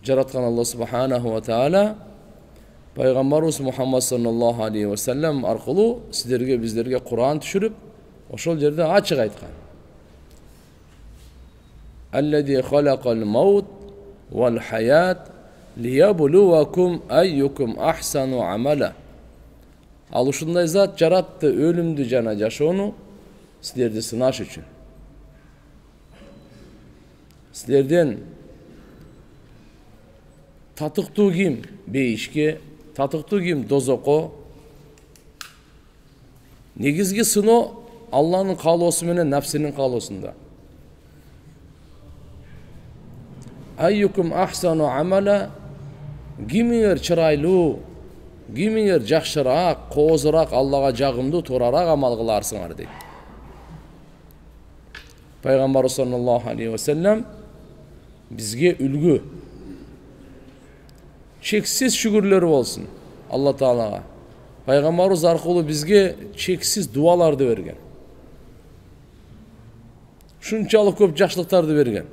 Жараткан Алла Субханаху ва Таала Пайгамбарыбыз Мухаммад саллаллаху алейхи ва саллям аркылуу сиздерге биздерге Кур'ан түшүрүп, ошол жерде ачык айткан. Аллази халакал маут вал хаят лиябулувакум айюкум ахсану амала. Ал ушундай зат жаратты өлүмдү жана жашоону силерди сынаш үчүн. Силерден татыктуу ким бейишке, татыктуу ким дозокко. Негизги сыноо Алланын каалоосу менен нафсинин каалоосунда. Айюкум ахсану амала, кимиңер чырайлуу, кимиңер жакшыраак, коозураак, Аллага жагымдуу, туурараак амал кыларсыңар дейт. Пайгамбар саллаллаху алейхи ва саллям бизге үлгү. Чексиз шүгүрлөр болсун Алла Таалага. Пайгамбарыбыз аркылуу бизге чексиз дуаларды берген. Шунчалык көп жакшылыктарды берген.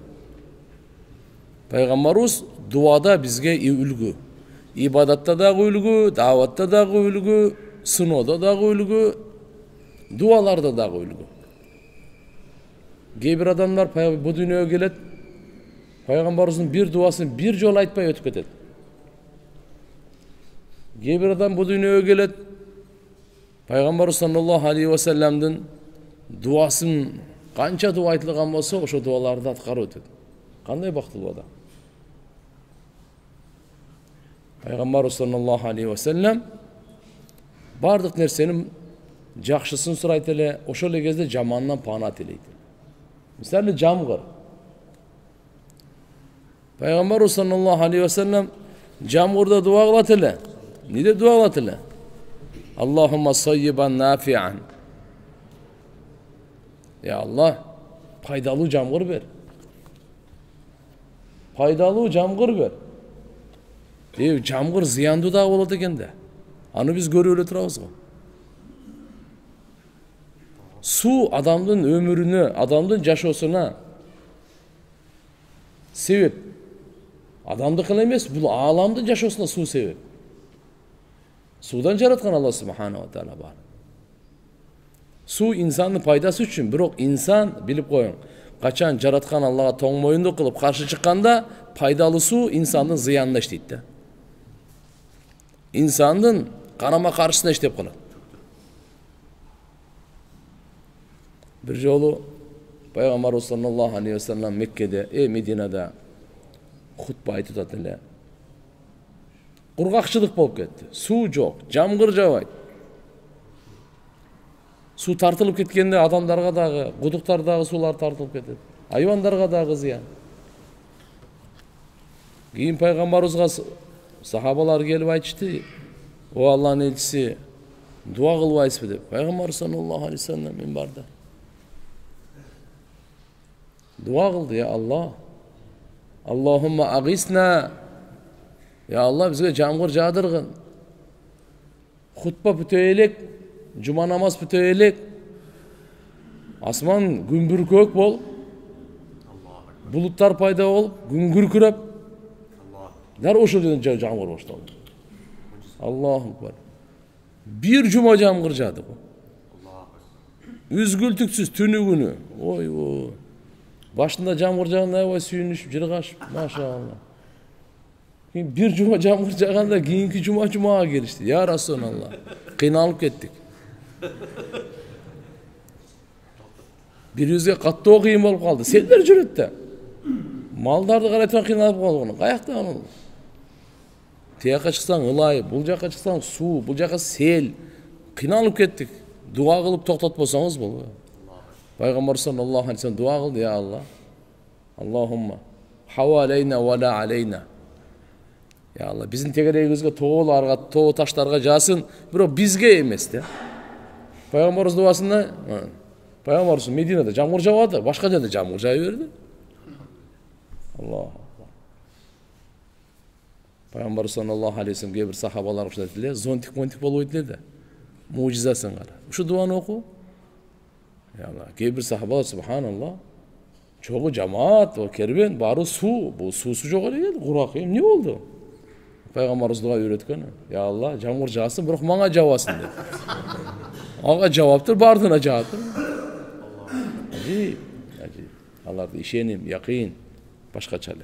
Пайгамбарыбыз дуада бизге үлгү. Ибадатта дагы үлгү, даватта дагы үлгү, сыноодо дагы үлгү, дуаларда дагы үлгү. Кээ бир адамдар бу дүйнөгө келет, Пайгамбарыбыздын бир дуасын бир жолу айтпай өтүп кетет. Кээ бир адам бу дүйнөгө келет, Пайгамбарыбыз саллаллаху алейхи ва салламдын дуасын канча дуа айтылган болсо, ошо дуаларды аткарып өтөт. Кандай бактылуу адам. Пайгамбарыбыз саллаллаху алейхи ва саллям бардык нерсенин жакшысын сурайт эле, ошол эле кезде жамандан пана тилейт. Мисалы жамгыр. Пайгамбарыбыз саллаллаху алейхи ва саллям жамгырда дуа кылат эле. Неде дуа кылат эле? Аллахумма саййибан нафиан. Ya Allah, пайдалуу жамгыр бер. Пайдалуу жамгыр бер. Жамгыр зыяндуу да болот экен да. Аны биз көрүп эле турабыз го. Суу адамдын өмүрүнө, адамдын жашоосуна себеп. Адамдык эле эмес, бул ааламдын жашоосуна суу себеп. Судан жараткан Алла Субханаху ва Таала бар. Суу инсандын пайдасы үчүн, бирок инсан билип коюң, качан жараткан Аллага тоң моюндук кылып каршы чыкканда, пайдалуу суу инсандын зыянына иштейт да. İnsanın kanama karşısına işlep kalır. Bir yolu Peygamber sallallahu aleyhi ve sellem Mekke'de, Medine'de hutba aytып atıldı. Kurgakçılık bolup ketти. Su yok, jamgır jabайт. Su tartılıp ketkende adamlarga dagı, quduktardagı sular tartılıp ketedi. Hayvanlarga dagı ziyan. Keyin Peygamberimizga sahabalar gelip aytıştı. O Allah'ın elçisi dua kılmayız dedi. Peygamber sallallahu aleyhi ve sellem minbarda. Dua kıldı ya Allah. Allahumma agisna. Ya Allah bizge jamgır jağdırgın. Hutba bütöylek, cuma namaz bütöylek. Asman gümbür kök bol. Bulutlar payda olup, gün gürkürep. Dar oşul yerden jamgır başladı. Allahu Ekber. Bir cuma jamgır jağdı bu. Üzgültüksüz tünü günü. Oy oy. Başında jamgır jağanda oy suyunuşup jırgaşıp maşallah. Bir cuma jamgır jağanda keyinki cuma'ya gelişti. Ya Resulallah. Kıynalıp kettik. Bir yüzge kattoo kıyım olup kaldı. Seller jürütte. Maldardı qaraytan kıynalıp kaldı. Kayakta onu. Tiyaka çıksan ılay, bul jaka çıksan su, bul jaka sel. Kıynalıp kettik. Dua kılıp toktatmasanız bol. Peygamber sallallahu aleyhi ve sellem dua kıldı ya Allah. Allahumma havaleyna ve la aleyna. Ya Allah bizim tekereyimizge toğularga, toğu taşlarga jasın, biro bizge emes de. Peygamberimiz duasında Peygamberimiz Medine'de jamgır jağadı, başka yerde jamgır jağıverdi. Allah. Peygamber sallallahu aleyhi ve sellem bir sahabalar kuşattılar. Zontik montik bolup ettiler de. Mucizasın qara. Şu duanı oku. Key bir sahaba subhanallah. Çoğu cemaat o kerben bari su. Bu susu çok öyle geldi. Kurak. Ne oldu? Peygamber Resulullah'a öğretken. Ya Allah camur jağsın bırak bana cevasın dedi. Ağa cevaptır bardına cevaptır. Acayip. Allah'ta işenim, yakın. Başka çale.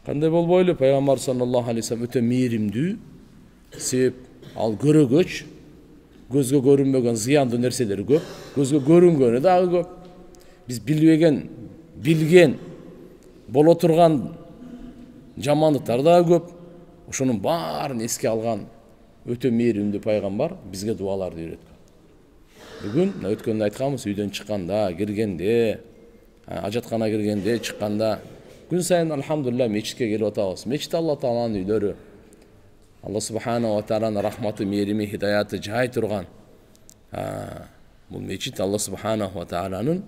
Kanday bol boylu Peygamber sallallahu aleyhi ve sellem öte mirimdi. Sebep al görü göç. Gözge görünmegen ziyandı nerseleri köp. Gözge görüngeni dağı köp. Biz bilgen, bola turgan jamanlıklar dağı köp. Oşunun barını eski algan öte mirimdi Peygamber bizge dualardı öğretken. Bugün ötkende aytkanбыз үйдөн чыкканда, киргенде, ажаткана киргенде, чыкканда gün sayın elhamdülillah meçitke gelip atağız. Meçit Allah Teala'nın üyleri. Allah Subhanahu ve Teala'nın rahmeti, merimi, hidayatı cahil turgan. Bu meçit Allah Subhanahu ve Teala'nın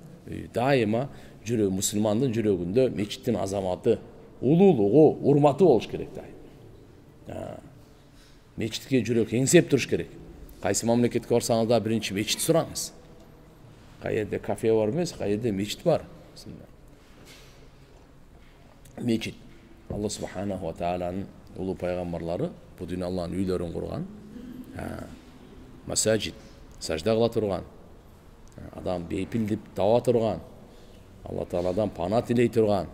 daima Müslümanın yüreğinde meçitin azamatı, ululuğu, hurmatı oluş gerek daim. Meçitke yürek engsep turuş gerek. Qaysi mamlaketke barsanız da birinci meçit sorаңыз. Qayerде kafe var емес, qayerде meçit var. Meçit. Allah Subhanahu ve Teala'nın ulu peygamberleri bu dünya Allah'ın üylerini kurgan. Masajid. Sajda kıla turgan. Adam beypildip dava turgan. Allah Teala'dan pana tiley turgan.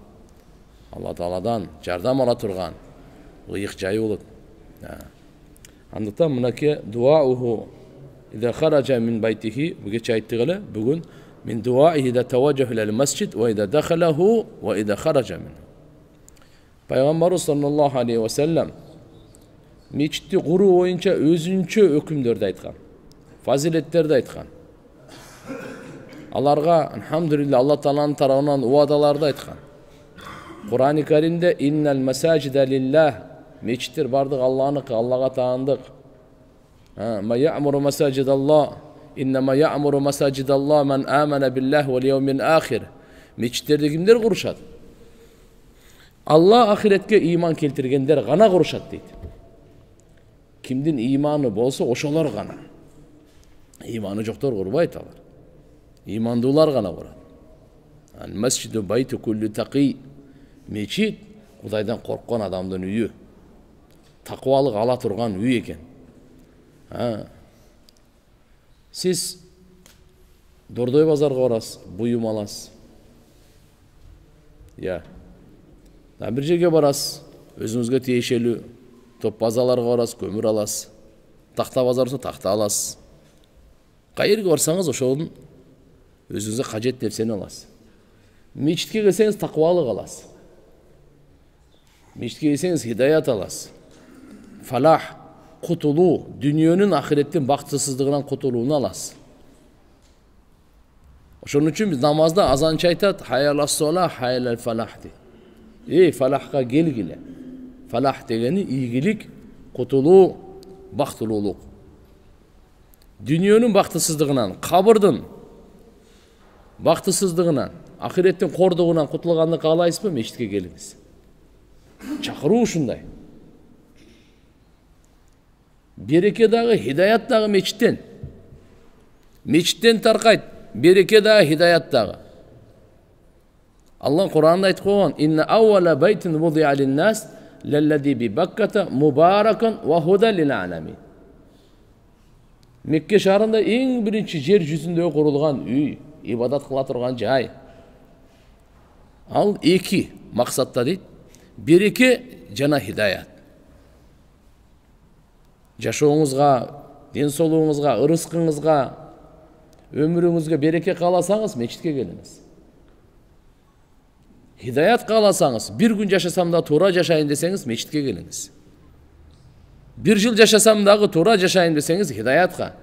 Allah Teala'dan jardam ala turgan. Gıyık jayı olup. Andıktan mınaki duauhu İza kharaca min baytihi bu geç ayttıgılı bugün min duaihi da tevajjuh ilal masjid ve iza dakhalahu ve iza kharaca minhu. Peygamber sallallahu aleyhi ve sellem meçitti kuru boyunca özünçe hükümdörde aytkan. Faziletlerde aytkan. Alarga elhamdülillah Allah Teala'nın tarafından uadalarda aytkan. Kur'an-ı Kerim'de innel mesacide lillah meçittir bardık Allah'nıkı, Allah'a tanıdık. Ma ya'muru mesacidallah innema ya'muru mesacidallah men amene billah vel yevmil ahir. Meçitlerde kimler kuruşat? Allah ahiretke iman keltirgenler gana kuruşat deydi. Kimdin imanı bolsa oşolar gana. İmanı joktor kurbayt alır. İmandılar gana kurar. Mescidu baytu kullu taqi. Meçit Kudaydan korkkan adamdın üyü. Takvalık ala turgan üy eken. Siz Dordoy bazarga barasız, buyum alasız. Ya. Bir жерге barasız, özünüzge tiyişeli top bazalarga barasız, kömür alasız. Takta bazarsa takta alasız. Qayerге barsanız oşoğun özünüzge kajet nefseni alasız. Meçitke gelseniz takvalık alasız. Meçitke gelseniz hidayat alasız. Falah, kutulu, dünyanın ahiretin baktısızlığından kutuluğunu alasız. Şunun için biz namazda azançı aytat, hayalas solah, hayalal falah de. Falahka gelgile. Falah degeni iyilik, kutulu, baktıluluk. Dünyanın baktısızlığından, kabırdın, baktısızlığından, ahiretin korduğundan kutulganını kalayız mı? Meçitke geliniz. Çakırı uşunday. Bereke dağı, hidayat dağı meçitten. Meçitten tarkayt. Bereke dağı, hidayat dağı. Allah Kur'an'da ayet koyuyor. İnne avvela beytin vudi'a linnas lellezî bi Bakkata mübarekan ve hudan lil alemin. Mekke şahrında en birinci yer yüzünde kurulgan üy, ibadat kıla turgan jay. Al iki maksatta deydi. Bereke jana hidayat. Жашооңузга, ден соолугуңузга, ырыскыңызга, өмүрүңүзгө береке кааласаңыз, мечитке келиңиз. Hidayat kalasanız, bir gün yaşasam da tura yaşayın deseniz meçitke geliniz. Bir yıl yaşasam da tura yaşayın deseniz hidayatka.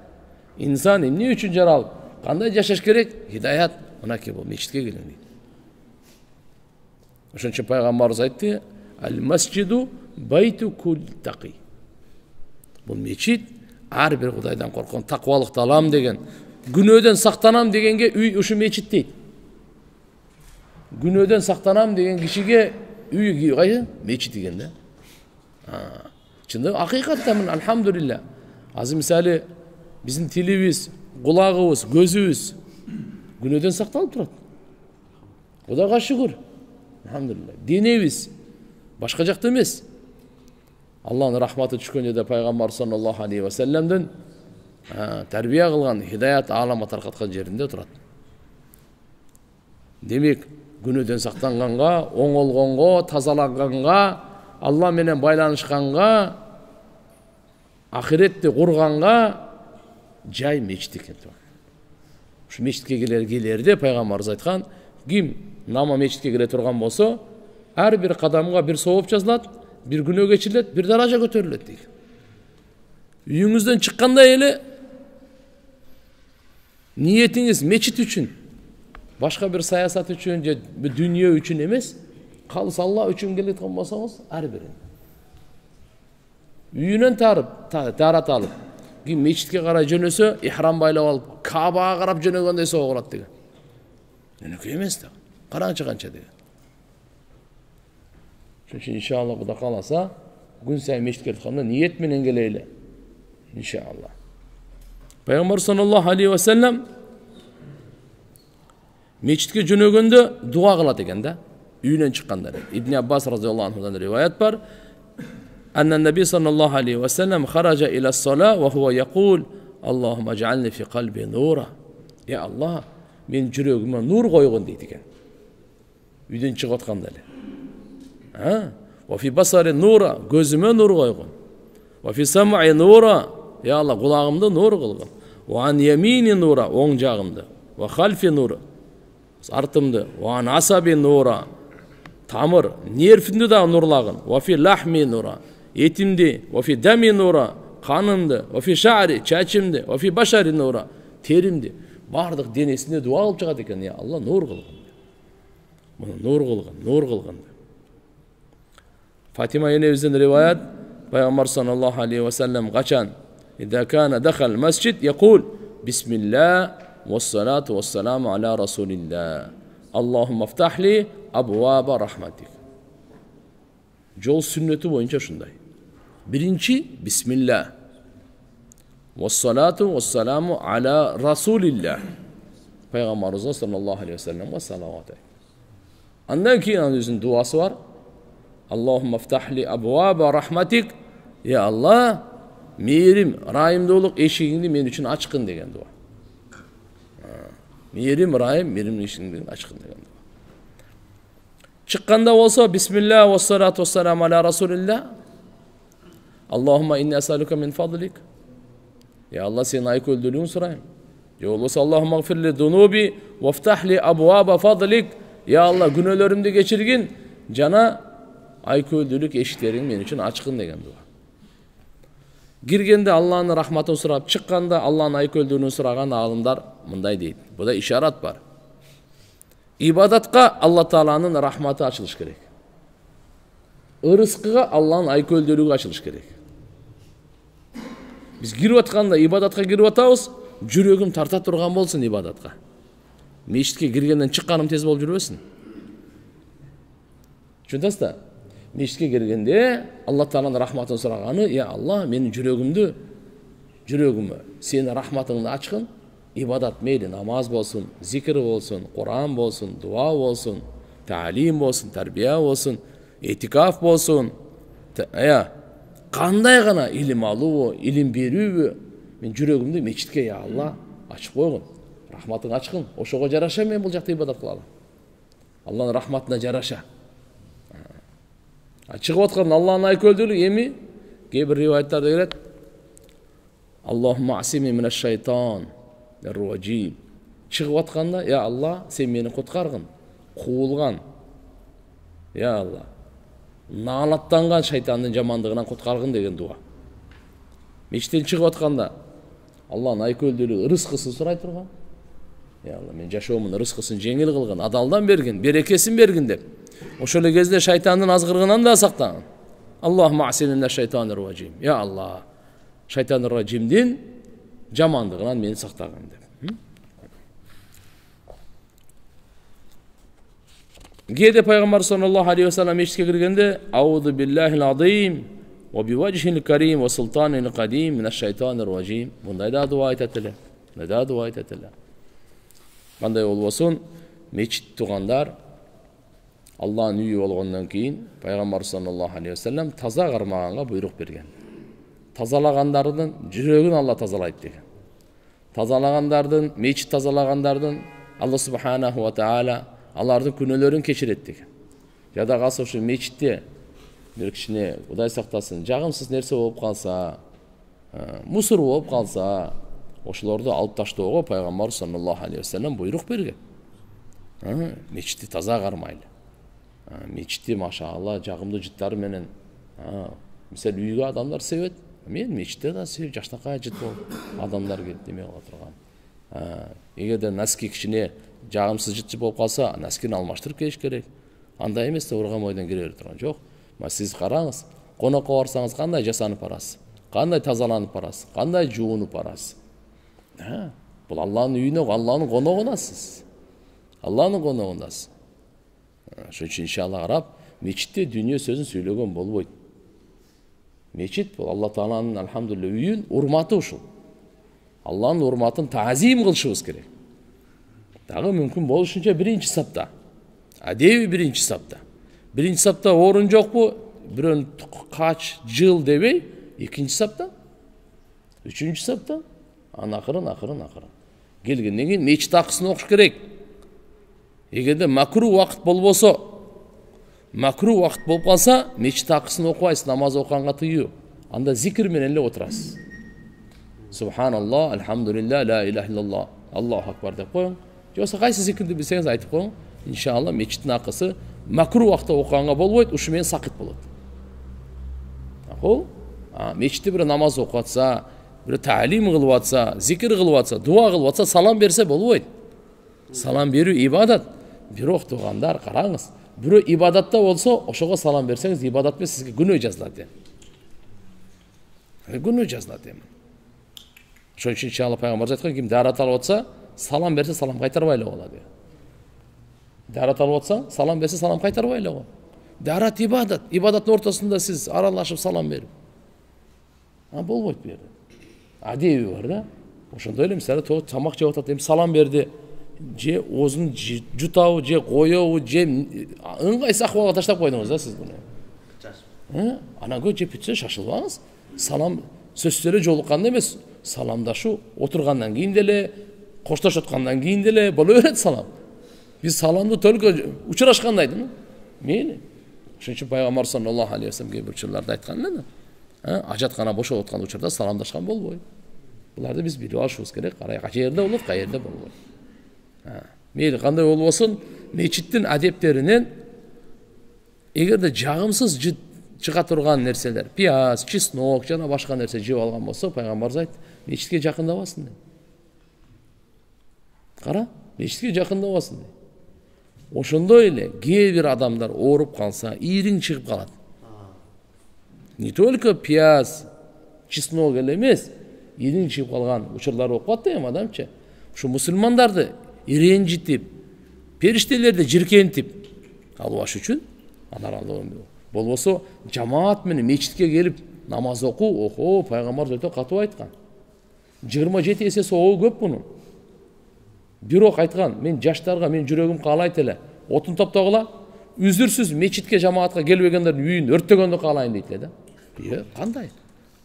İnsan ne üçün jaral? Kanday yaşaş gerek? Hidayat. Ona ki bu meçitke gelin deydi. Oşun için Peygamberimiz aytdı, "El-mescidu baytu kulli taqi." Bu meçit her bir Kudaydan korkan, takvalıkta alam degen, günöden saktanam degenge üy uşu meçit deydi. Günöden saktanam degen kişiye üy gayı meçit degen de. Şimdi hakikaten elhamdülillah. Az misali bizim tilimiz, kulağımız, gözümüz, Günөөдөн сакталып турат. Кудайга шүгүр. Алхамдулилlah. Денебиз башка жакта эмес. Аллахтын рахматы түшкөн жерде пайгамбар саллаллаху алейхи ва салламдын тарбия кылган хидаят алама таркаткан жеринде турат. Демек, күнөөдөн сактанганга, оңолгонго, тазаланганга, Алла менен байланышканга, ахиретти курганга жай мечит экен. Ушу мечитке келерде пайгамбарыбыз айткан, ким нама мечитке келе турган болсо, ар бир кадамга бир сооп жазылат, бир күнөө кечирилет, бир даража көтөрүлөт дейт. Үйүңүздөн чыкканда эле ниетиңиз мечит үчүн, башка бир саясат үчүн же дүйнө үчүн эмес, калыс Алла үчүн келеткан болсоңуз, ар бирин үйүнөн тарат алып, ким мечитке карай жөнөсө, ихрам байлап алып, Кабага карап жөнөгөндөй согурат деген. Өнөкөй эмес да. Караңчы канча деген. Çünkü inşallah bu da kalasa gün sayı meşgul ettiğinde niyet menen geleyle. İnşallah. Peygamber sallallahu aleyhi ve sellem meçitke jönөгөндө dua kılat eken da. Үйүнөн чыкканда. İbn Abbas radıyallahu anhu'dan rivayet var. Annen Nebi sallallahu aleyhi ve sellem kharaca ila s-salah ve huve yaqul Allahumma ec'alni fi kalbi nura. Ya Allah, men жүрөгүмө nur koygun deydi eken. Үйдөн чыгып атканда эле. Ve fi basari nura, gözüme nur koygun. Ve fi sam'i nura, ya Allah kulağımda nur kılgın. Ve an yemini nura, oң jağımda. Ve halfi nura, artımda. Ve an asabi nura, tamır, nerfimde da nurlagın. Ve fi lahmi nura, etimde. Ve fi dami nura, kanımda. Ve fi şa'ri, çaçımda. Ve fi başari nura, terimde. Bardık denesinde dua alıp çıkat eken, ya Allah nur kılgın. Bunu nur kılgın, nur kılgın. Fatima yenevizden rivayet, Peygamber sallallahu aleyhi ve sellem kaçan, İzâ kâne dekhal mescid, yekul, Bismillah, ve salatu ve selamu ala Resulillah. Allahümme aftahli, abvâba rahmatik. Yol sünneti boyunca şunday. Birinci, Bismillah. Ve salatu ve selamu ala Resulillah. Peygamberimiz sallallahu aleyhi ve sellem ve salavatı. Ondan ki yüzün duası var. Allahümme aftahli abvâba rahmatik. Ya Allah, meyirim, rahimdoluk eşiğini men üçün açkın degen dua. Meyirim, rahim, meyirim eşiğini açkın degen dua. Çıkkanda olsa Bismillah ve salatu ve selamu ala Resulillah. Allahümme inni esaluka min fadlik. Ya Allah, senin ayık öldürüğünü sorayım. Ya olursa Allahümme gfirli dunubi ve aftahli abvâba fadlik. Ya Allah, günahlarımda geçirgin cana aykölдүүлүк эшиктериң мен үчүн ачкын деген дуа. Киргенде Аллахтын рахматын сурап, чыкканда Аллахтын айкөлдүүлүгүн сураган аалымдар мындай дейт. Буда ишарат бар. Ибадатка Алла Тааланын рахматы ачылыш керек. Ырыскыга Аллахтын айкөлдүүлүгү ачылыш керек. Биз кирип атканда, ибадатка кирип атабыз, жүрөгүм тарта турган болсун ибадатка. Мешитке киргенден чыкканым тез болуп жүрбөсүн. Түшүндүңүз да? Мешітке келгенде Алла Тааланын рахматын сураганы, я Allah, менин жүрөгүмө сенин рахматыңды ачкын, ибадат мейли намаз болсун, зикр болсун, Куран болсун, дуа болсун, таалим болсун, тарбия болсун, этикаф болсун, кандай гана илим алуу, илим берүүбү, мен жүрөгүмдү мечитке, я Allah, ачып койгун, рахматың ачкын, ошого жараша мен бул жакта ибадат кылалым. Алланын рахматына жараша. Чыгып аткан Аллахтын айкөлдүүлүгү эми кээ бир риваяттарда келет. Аллахумма асими минаш шайтан ар-раджим. Чыгып атканда, я Allah, сен мени куткаргын, куулган. Я Allah, наалаттанган шайтандын жамандыгынан куткаргын деген дуа. Мечиттен чыгып атканда Аллахтын айкөлдүүлүгү рызкысын сурай турган. Я Allah, мен жашоомдун рызкысын жеңил кылгын, адалдан бергин, берекесин бергин деп. Ошол кезде шайтандын азгырыгынан да сактагын. Аллахумма асини минаш шайтанир раджим. Я Allah, шайтаныр раджимдин жамандыгынан мени сактагын деп. Кээде пайгамбар саллаллаху алейхи ва саллям мешитке киргенде, аузу биллахил азим ва биважхил карим ва султанил кадим минаш шайтанир раджим. Мындай да дуа айтат эле. Кандай болбосун, мечит тугандар Аллахнын үйү болгондон кийин пайгамбар саллаллаху алейхи вассалам таза кармаганга буйрук берген. Тазалагандардын жүрөгүн Алла тазалайт деген. Тазалагандардын, мечит тазалагандардын Алла субханаху ва таала алардын күнөөлөрүн кечирет деген. Жада калса ушу мечитте бир кичине Кудай сактасын, жагымсыз нерсе болуп калса, мусор болуп калса, ошолорду алып таштоого пайгамбар саллаллаху алейхи вассалам буйрук берген. Мечитти таза кармайлы. Мечитти машаалла жагымдуу жыттары менен, мисалы үйгө адамдар себет, мен мечитте да себеп жакшынакай жыт болуп адамдар келип неме кыла турган. Эгерде носки кичине жагымсыз жыт болуп калса, носкини алмаштырып келиш керек. Андай эмес да урган ойдон кире берип турган жок. Сиз караңыз, конокко барсаңыз кандай жасанып барасыз, кандай тазаланып барасыз, кандай жуунуп барасыз. Бул Алланын үйүнө, Алланын коногундасыз. Алланын коногундасыз. Ошон үчүн иншалла карап, мечитте дүйнө сөзүн сүйлөгөн болбойт. Мечит бул Алла Тааланын алхамдулилля үйүн урматы ушул. Алланын урматын таазим кылышыбыз керек. Дагы мүмкүн болушунча биринчи сапта. Адеби биринчи сапта. Биринчи сапта орун жокпу? Бирөөнү кач, жыл дебей, экинчи сапта, үчүнчү сапта, акырын. Келгенден кийин мечит акысын окуш керек. Эгерде макру вакыт болбосо, макру вакыт болуп калса, мечит акысын окубайсыз, намаз окуганга тыюу. Анда зикир менен эле отурасыз. Субханаллах, алхамдулилля, ла илаха иллаллах, Аллаху акбар деп коюң. Жокса кайсы зикирди билсеңиз айтып коюң. Иншалла мечиттин акысы макру вакытта окуганга болбойт, ушу менен сакыт болот. Макул? Мечитте бир намаз окуп атса, бир таалим кылып атса, зикир кылып атса, дуа кылып атса, салам берсе болбойт. Салам берүү ибадат. Бирок тугандар караңыз, бирөө ибадатта болсо, ошого салам берсеңиз, ибадат эмес, сизге күнөө жазылат. Күнөө жазылат. Ошон үчүн иншалла пайгамбар айткан, ким дарат алып атса, салам берсе, салам кайтарбай эле болот. Дарат алып атсаң, салам берсе, салам кайтарбай эле го. Дарат ибадат. Ибадаттын ортосунда сиз аралашып салам берип. Болбойт бу жерде. Адеби бар да. Ошондой эле мисалы тамак жеп атат, эми салам берди. Же оозун жутабы, же коёбу, же ыңгайсыз акыбалга таштап койдуңуз да сиз буну. Анан көп жеп бүтсө шашылбаңыз. Салам сөздөр эле жолукканда эмес, саламдашуу отургандан кийин деле, коштошуп аткандан кийин деле боло берет салам. Биз саламды только учурашканда айтып, мейли. Ошон үчүн пайгамбар саллаллаху алейхи вассалам кээ бир учурларда айткан эле. Ажаткана бошоп аткан учурда саламдашкан болбойт. Буларды биз билип алышыбыз керек. Карай кай жерде болот, кай жерде болбойт. Мейли кандай болбосун, мечиттин адептеринен эгерде жагымсыз чыга турган нерселер, пияз, чеснок жана башка нерсе жеп алган болсо, пайгамбарыбыз айтты, мечитке жакындабасын деп. Кара, мечитке жакындабасын деп. Ошондой эле кээ бир адамдар ооруп калса, ийриң чыгып калат. Не только пияз, чеснок эле эмес, ийриң чыгып калган учурлар болуп калат да адамчы. Ушу мусулмандарды ренжитип, периштелерди жиркентип албаш үчүн алар болбосо жамаат менен мечитке келип намаз окуу, пайгамбар өтө катуу айткан. 27 эсе соогу көп мунун. Бирок айткан, мен жаштарга, мен жүрөгүм каалайт эле, отун топтогула, үзүрсүз мечитке жамаатка келбегендердин үйүн өрттөгөндү каалайын дейт эле да. Кандай?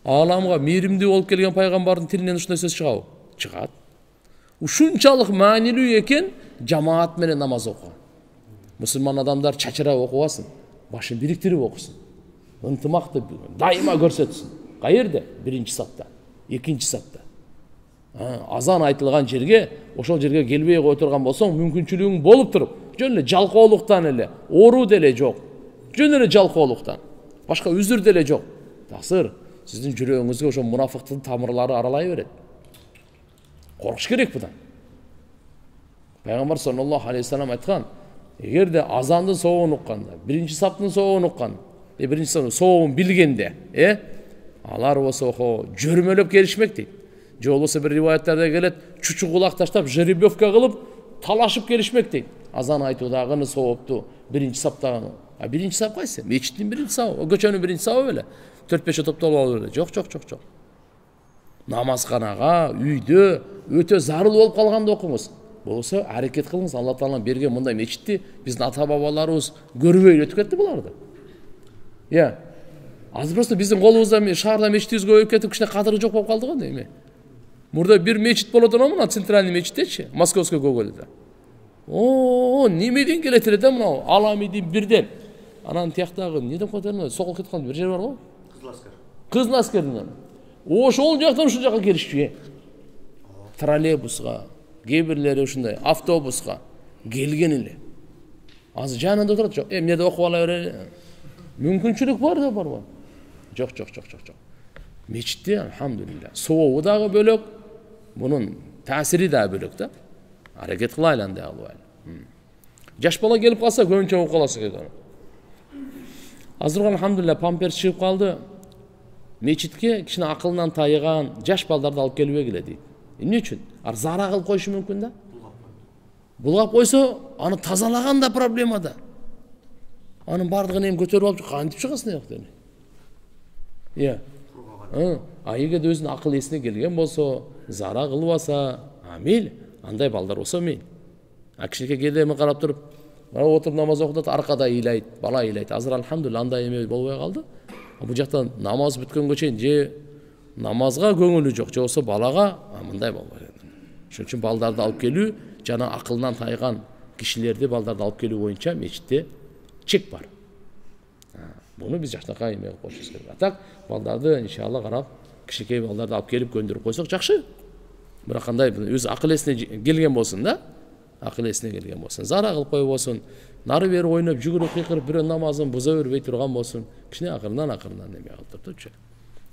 Ааламга мейримдүү болуп келген пайгамбардын тилинен ушундай сөз чыгабы? Чыгат. Ушунчалык маанилүү экен жамаат менен намаз окуу. Мусулман адамдар чачырап окубасын, башын бириктирип окусун. Ынтымакты дайыма көрсөтсүн. Каерде? Биринчи сапта, экинчи сапта. Азан айтылган жерге, ошол жерге келбей отурган болсоң, мүмкүнчүлүгүң болуп туруп, жөн эле жалкоолуктан эле, оору деле жок. Жөн эле жалкоолуктан. Башка үзүр деле жок. Таксыр, сиздин жүрөгүңүзгө ошо мунафыктын тамырлары аралай берет. Коркуш керек будан. Пайгамбар саллаллаху алейхи вассалам айткан, эгерде азандын соогун укканда, биринчи саптын соогун уккан, биринчи саптын соогун билгенде, алар болсо жөрмөлөп келишмек дейт. Же болбосо бир риваяттарда келет, чучу кулак таштап, жеребьевка кылып, талашып келишмек дейт. Азан айтуудагыны соопту, биринчи саптагыны. Биринчи сап кайсы? Мечиттин биринчи сабы, көчөнүн биринчи сабы беле. 4-5 топтолуп алып эле. Жок. Намазканага, үйдө өтө зарыл болуп калганда окуңуз. Болса әрекет қылыңыз. Алла Тағала берген мындай мешітті біздің ата бабаларымыз көрбей өтіп кетті бұларды. Иә. Азыр просто біздің қолымызда шаарда мешітіміз көбейіп кетіп, кішкене қадірі жоқ болып қалды ғой дейме. Мұрда бір мешіт болады мына центральный мешіттечі, Московский көкөлүдө. Немеден келет эле да мынау Аламидин бирден. Анан тияктагы неден көтөрүлөт? Сокол кеткан бир жер бар го? Кызыл аскерден. Ошол жактан ушул жакка келишчү. Троллейбуска, кээ бирлери ушундай автобуска келген эле. Азыр жанында турат жок. Эмне деп окуп ала берели? Мүмкүнчүлүк бар да барбы? Жок. Мечитте алхамдулилля. Сообу дагы бөлөк, мунун таасири да бөлөк да. Аракет кылайлы андай албай. Жаш бала келип калса көбүнчө окуп каласы керек. Азыр алхамдулилля памперс чыгып калды. Мечитке кичине акылынан тайган жаш балдарды алып келбей келет дейт. Эмне үчүн? Зара кылып коюшу мүмкүн да. Булгап койсо, аны тазалаган да проблема да. Анын бардыгын эми көтөрүп алып кантип чыгасың аяктан? Иә. Эгерде өзүнүн акыл эсине келген болсо, зара кылбаса, мейли, андай балдар болсо мейли. Кичинекей кедеме карап туруп, отуруп намаз окутат, аркада ыйлайт, бала ыйлайт. Азыр алхамдулилла андай эме болбой калды. Бул жакта намаз бүткөнгө чейин же намазга көңүлү жок, же болсо балага мындай болбой калды. Ошон үчүн балдарды алып келүү, жана акылынан тайган кишилерди балдарды алып келүү боюнча мечитте чек бар. Буну биз жакшынакай эме кылып коюшубуз керек. Так, балдарды иншалла карап, кичинекей балдарды алып келип көндүрүп койсок жакшы. Бирок кандай өз акыл эсине келген болсун да. Акыл эсине келген болсун. Зара кылып коюп болсун. Нары бери ойноп, жүгүрүп, кыйкырып, бирөө намазын буза бербей турган болсун. Кичине акырынан эме кылып турчу.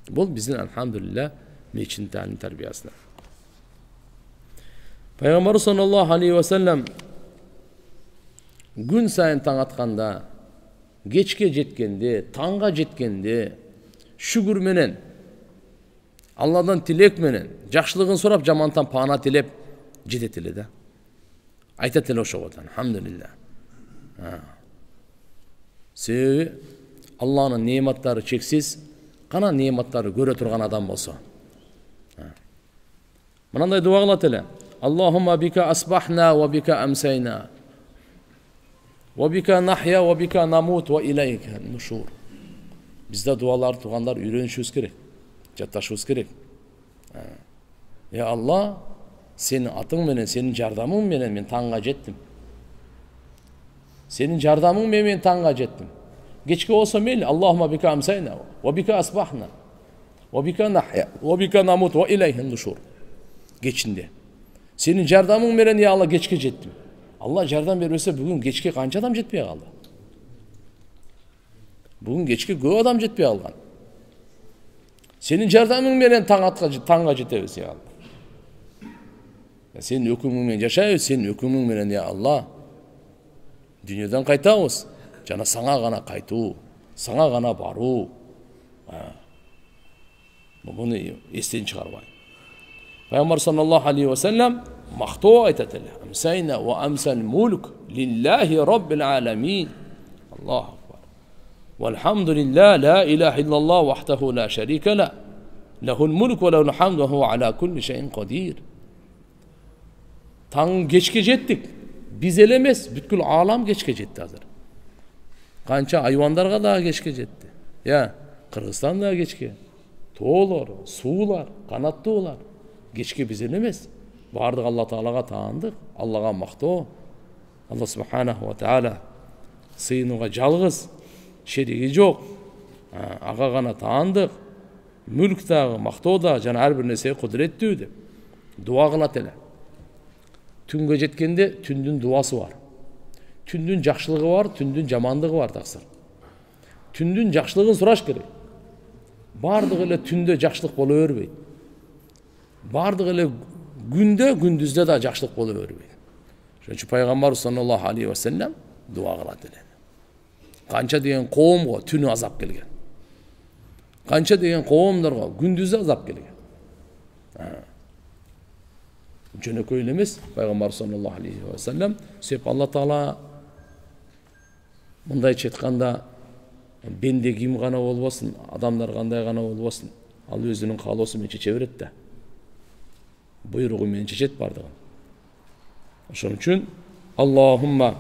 Бул биздин алхамдулилля мечиттин талим тарбиясына. Пайгамбар саллаллаху алейхи ва саллям күн сайын таң атканда, кечке жеткенде, таңга жеткенде шүгүр менен, Алладан тилек менен, жакшылыгын сурап, жамантан паана тилеп жетет эле да. Айтат эле ошого да, алхамдулилля. Себеби Алланын неаматтары чексиз, кана неаматтары көрө турган адам болсо. Мынандай дуа кылат эле. Аллахумма бика асбахна ва бика амсайна. وَبِكَ نَحْيَا وَبِكَ نَمُوتُ وَإِلَيْكَ النُّشُورُ. Bizde dualar, tuğanlar öğrenişimiz gerek. Cattaşımız gerek. Ya Allah, senin atın menen, senin jardamın menen men tаңга жетtim. Senin jardamın menen men tаңга жетtim. Geçke olsa meyli. Allahumma bika amsayna ve bika asbahna ve bika nahya ve bika namut ve ileyhin nushur. Geçinde. Senin jardamın menen ya Allah geçke жетtim. Allah jardan bermese bugün geçke kança adam jetpey kaldı. Bugün geçke көп adam jetpey kalgan. Senin jardamın menen tаңга жетебиz ya Allah. Senin hükümün menen yaşayız, senin hükümün menen ya Allah. Dünyadan kaytабыз. Жана саңа гана кайтуу, саңа гана баруу. Буну эстен чыгарбай. Пайгамбар саллаллаху алейхи ва саллям мактоо айтат эле. Амсайна ва амсал мулк лиллахи раббил аламин. Аллаху акбар. Вальхамдулилlah la ilaha illallah вахтаху la шарика ла. Лахул мулк ва лахул хамд ва хува ала кулли шейин кадир. Таң кечке жеттик. Биз эле эмес, бүткүл алам кечке жетти азыр. Канча айвандарга да кечке жетти. Я, Кыргызстан да кечке. Тоолор, суулар, канаттуулар. Кечке биз эле эмес. Бардык Алла Таалага таандык, Аллага мактоо. Алла субханаху ва таала сыйынууга жалгыз, шериги жок. Ага гана таандык. Мүлк дагы, мактоо да жана ар бир нерсе кудуреттүү деп дуа кылат эле. Түнгө жеткенде түндүн дуасы бар. Түндүн жакшылыгы бар, түндүн жамандыгы бар таксыр. Түндүн жакшылыгын сураш керек. Бардык эле түндө жакшылык боло бербейт. Бардык эле күндө, күндүздө да жакшылык боло бербейт. Ошон үчүн пайгамбар саллаллаху алейхи ва саллям дуа кылат эле. Канча деген коомго түнү азап келген. Канча деген коомдорго күндүздө азап келген. Жөнөкөй эле эмес, пайгамбар саллаллаху алейхи ва саллям сөп Алла Таала мындай четканда бенде ким гана болбосун, адамдар кандай гана болбосун, ал өзүнүн каалоосу менен чече берет да. Буйругу менен чечет бардыгын. Ошон үчүн Allahumma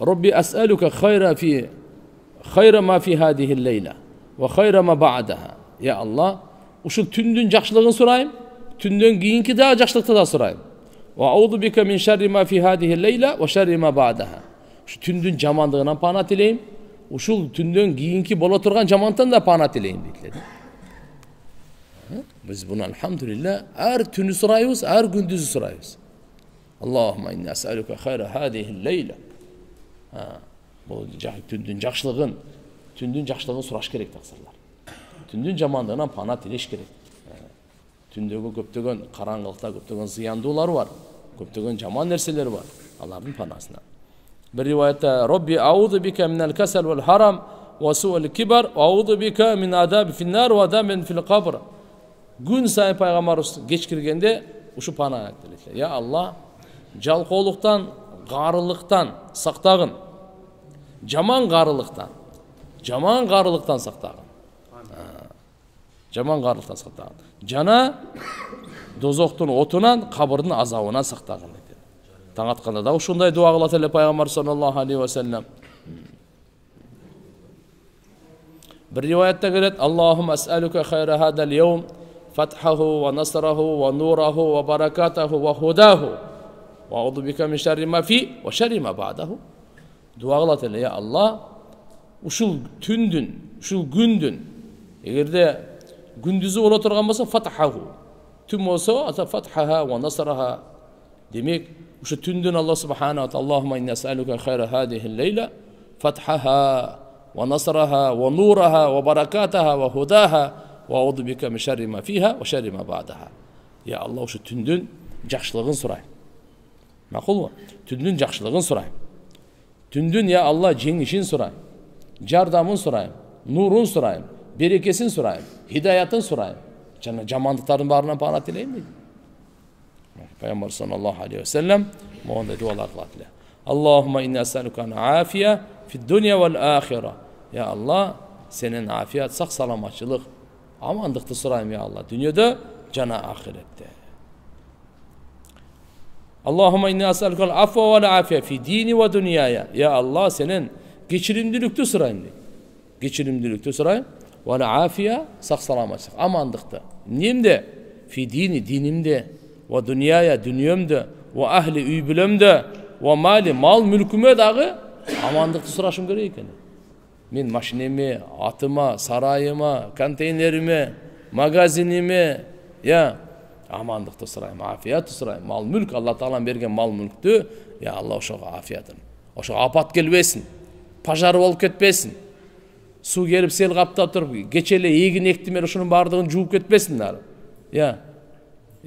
Rabbi as'aluka khayra ma fi hadihi al-layla wa khayra ma ba'daha. Ya Allah, uşul tündün jakşılыгын сурайым, tündөн kийинки дагы жакшылыкты да сурайым. Wa a'udhu bika min sharri ma fi hadihi al-layla wa sharri ma ba'daha. Şu tündün jamandыгынан пана тилейм, ушул tündөн kийинки боло турган жамандыктан да пана тилейм дейт. Biz bunu elhamdülillah her tünü surayız, her gündüzü surayız. Allahümme inna es'aluka khayra hadihi leyla. Bu tündün jakşılığın suraş gerek taksırlar. Tündün jamandığından pana tileş gerek. Tündögü köptөгөн karangılıkta köptөгön ziyandılar var. Köptөгön jaman nerseleri var. Allah'ın panasına. Bir rivayette Rabbi a'udhu bika minel kesel vel haram ve su'el kibar ve a'udhu bika min adabi finnar ve adamin fil qabr. Gün sayın Peygamberimiz geç kirgende uşu pana ayaklar. Ya Allah, жалқаулықтан, ғарылықтан сақтағын. Жаман ғарылықтан сақтағын. Жаман ғарылықтан сақтағын. Жана дозоқтың отынан, қабырдың азабынан сақтағын. Таң атқанда да ушундай дуа кылат эле Пайгамбар саллаллаху алейхи ва саллям. Bir rivayette gelет: Allahumma es'aluka khayra hadal yawm fathahu ve nasrahu ve nurahu ve barakatahu ve hudahu. Ve a'udhu bika min şerri ma fi ve şerri ma ba'dahu. Dua kılat ele ya Allah, uşul tündün, uşul gündün. Egerde gündüzü ola turgan bolsa fathahu. Tüm bolsa ata fathaha ve nasraha. Demek uşu tündün Allah subhanahu wa ta'ala Allahumma inna es'aluka khayra hadihi leyla fathaha ve nasraha ve nuraha ve barakataha ve hudaha ve a'udhu bika min şerri ma fiha ve şerri ma ba'daha. Ya Allah, uşu tündün jakşılыгын сурайм. Makul mu? Tündün jakşılыгын сурайм. Tündün ya Allah жеңишин сурайм. Жардамын сурайм. Nurun сурайм. Berekesin сурайм. Hidayatın сурайм. Жамандыктардын баарынан пана тилейм дейт. Peygamber sallallahu aleyhi ve sellem bu anda dualar kılatlı. Allahümme inna es'alukan afiye fi dünya vel ahire. Ya Allah, senin afiyet, sağ salamatçılık, amanlıkta sorayım ya Allah. Dünyada, cana ahirette. Allahümme inna es'alukan afve vel afiye fi dini ve dünyaya. Ya Allah, senin geçirimlilikte sorayım. Geçirimlilikte sorayım. Vel afiye, sağ salamatçılık, amanlıkta. Neyimde? Fi dini, dinimde. Ve dünyaya, dünyamda, ve ahli üybülemde, ve mali, mal mülküme dağı amanlıkta suraşım gerek ekan. Men maşinemi, atıma, sarayıma, konteynerime, magazinime, ya amanlıkta surayım, afiyet surayım. Mal mülk, Allah Teala bergen mal mülktü, ya Allah oşağa afiyetin. Oşağa apat gelbesin, pajar olup ketpesin. Su gelip sel kapta turup, geçeli egin ektimer şunun bardığın juup ketpesinler. Ya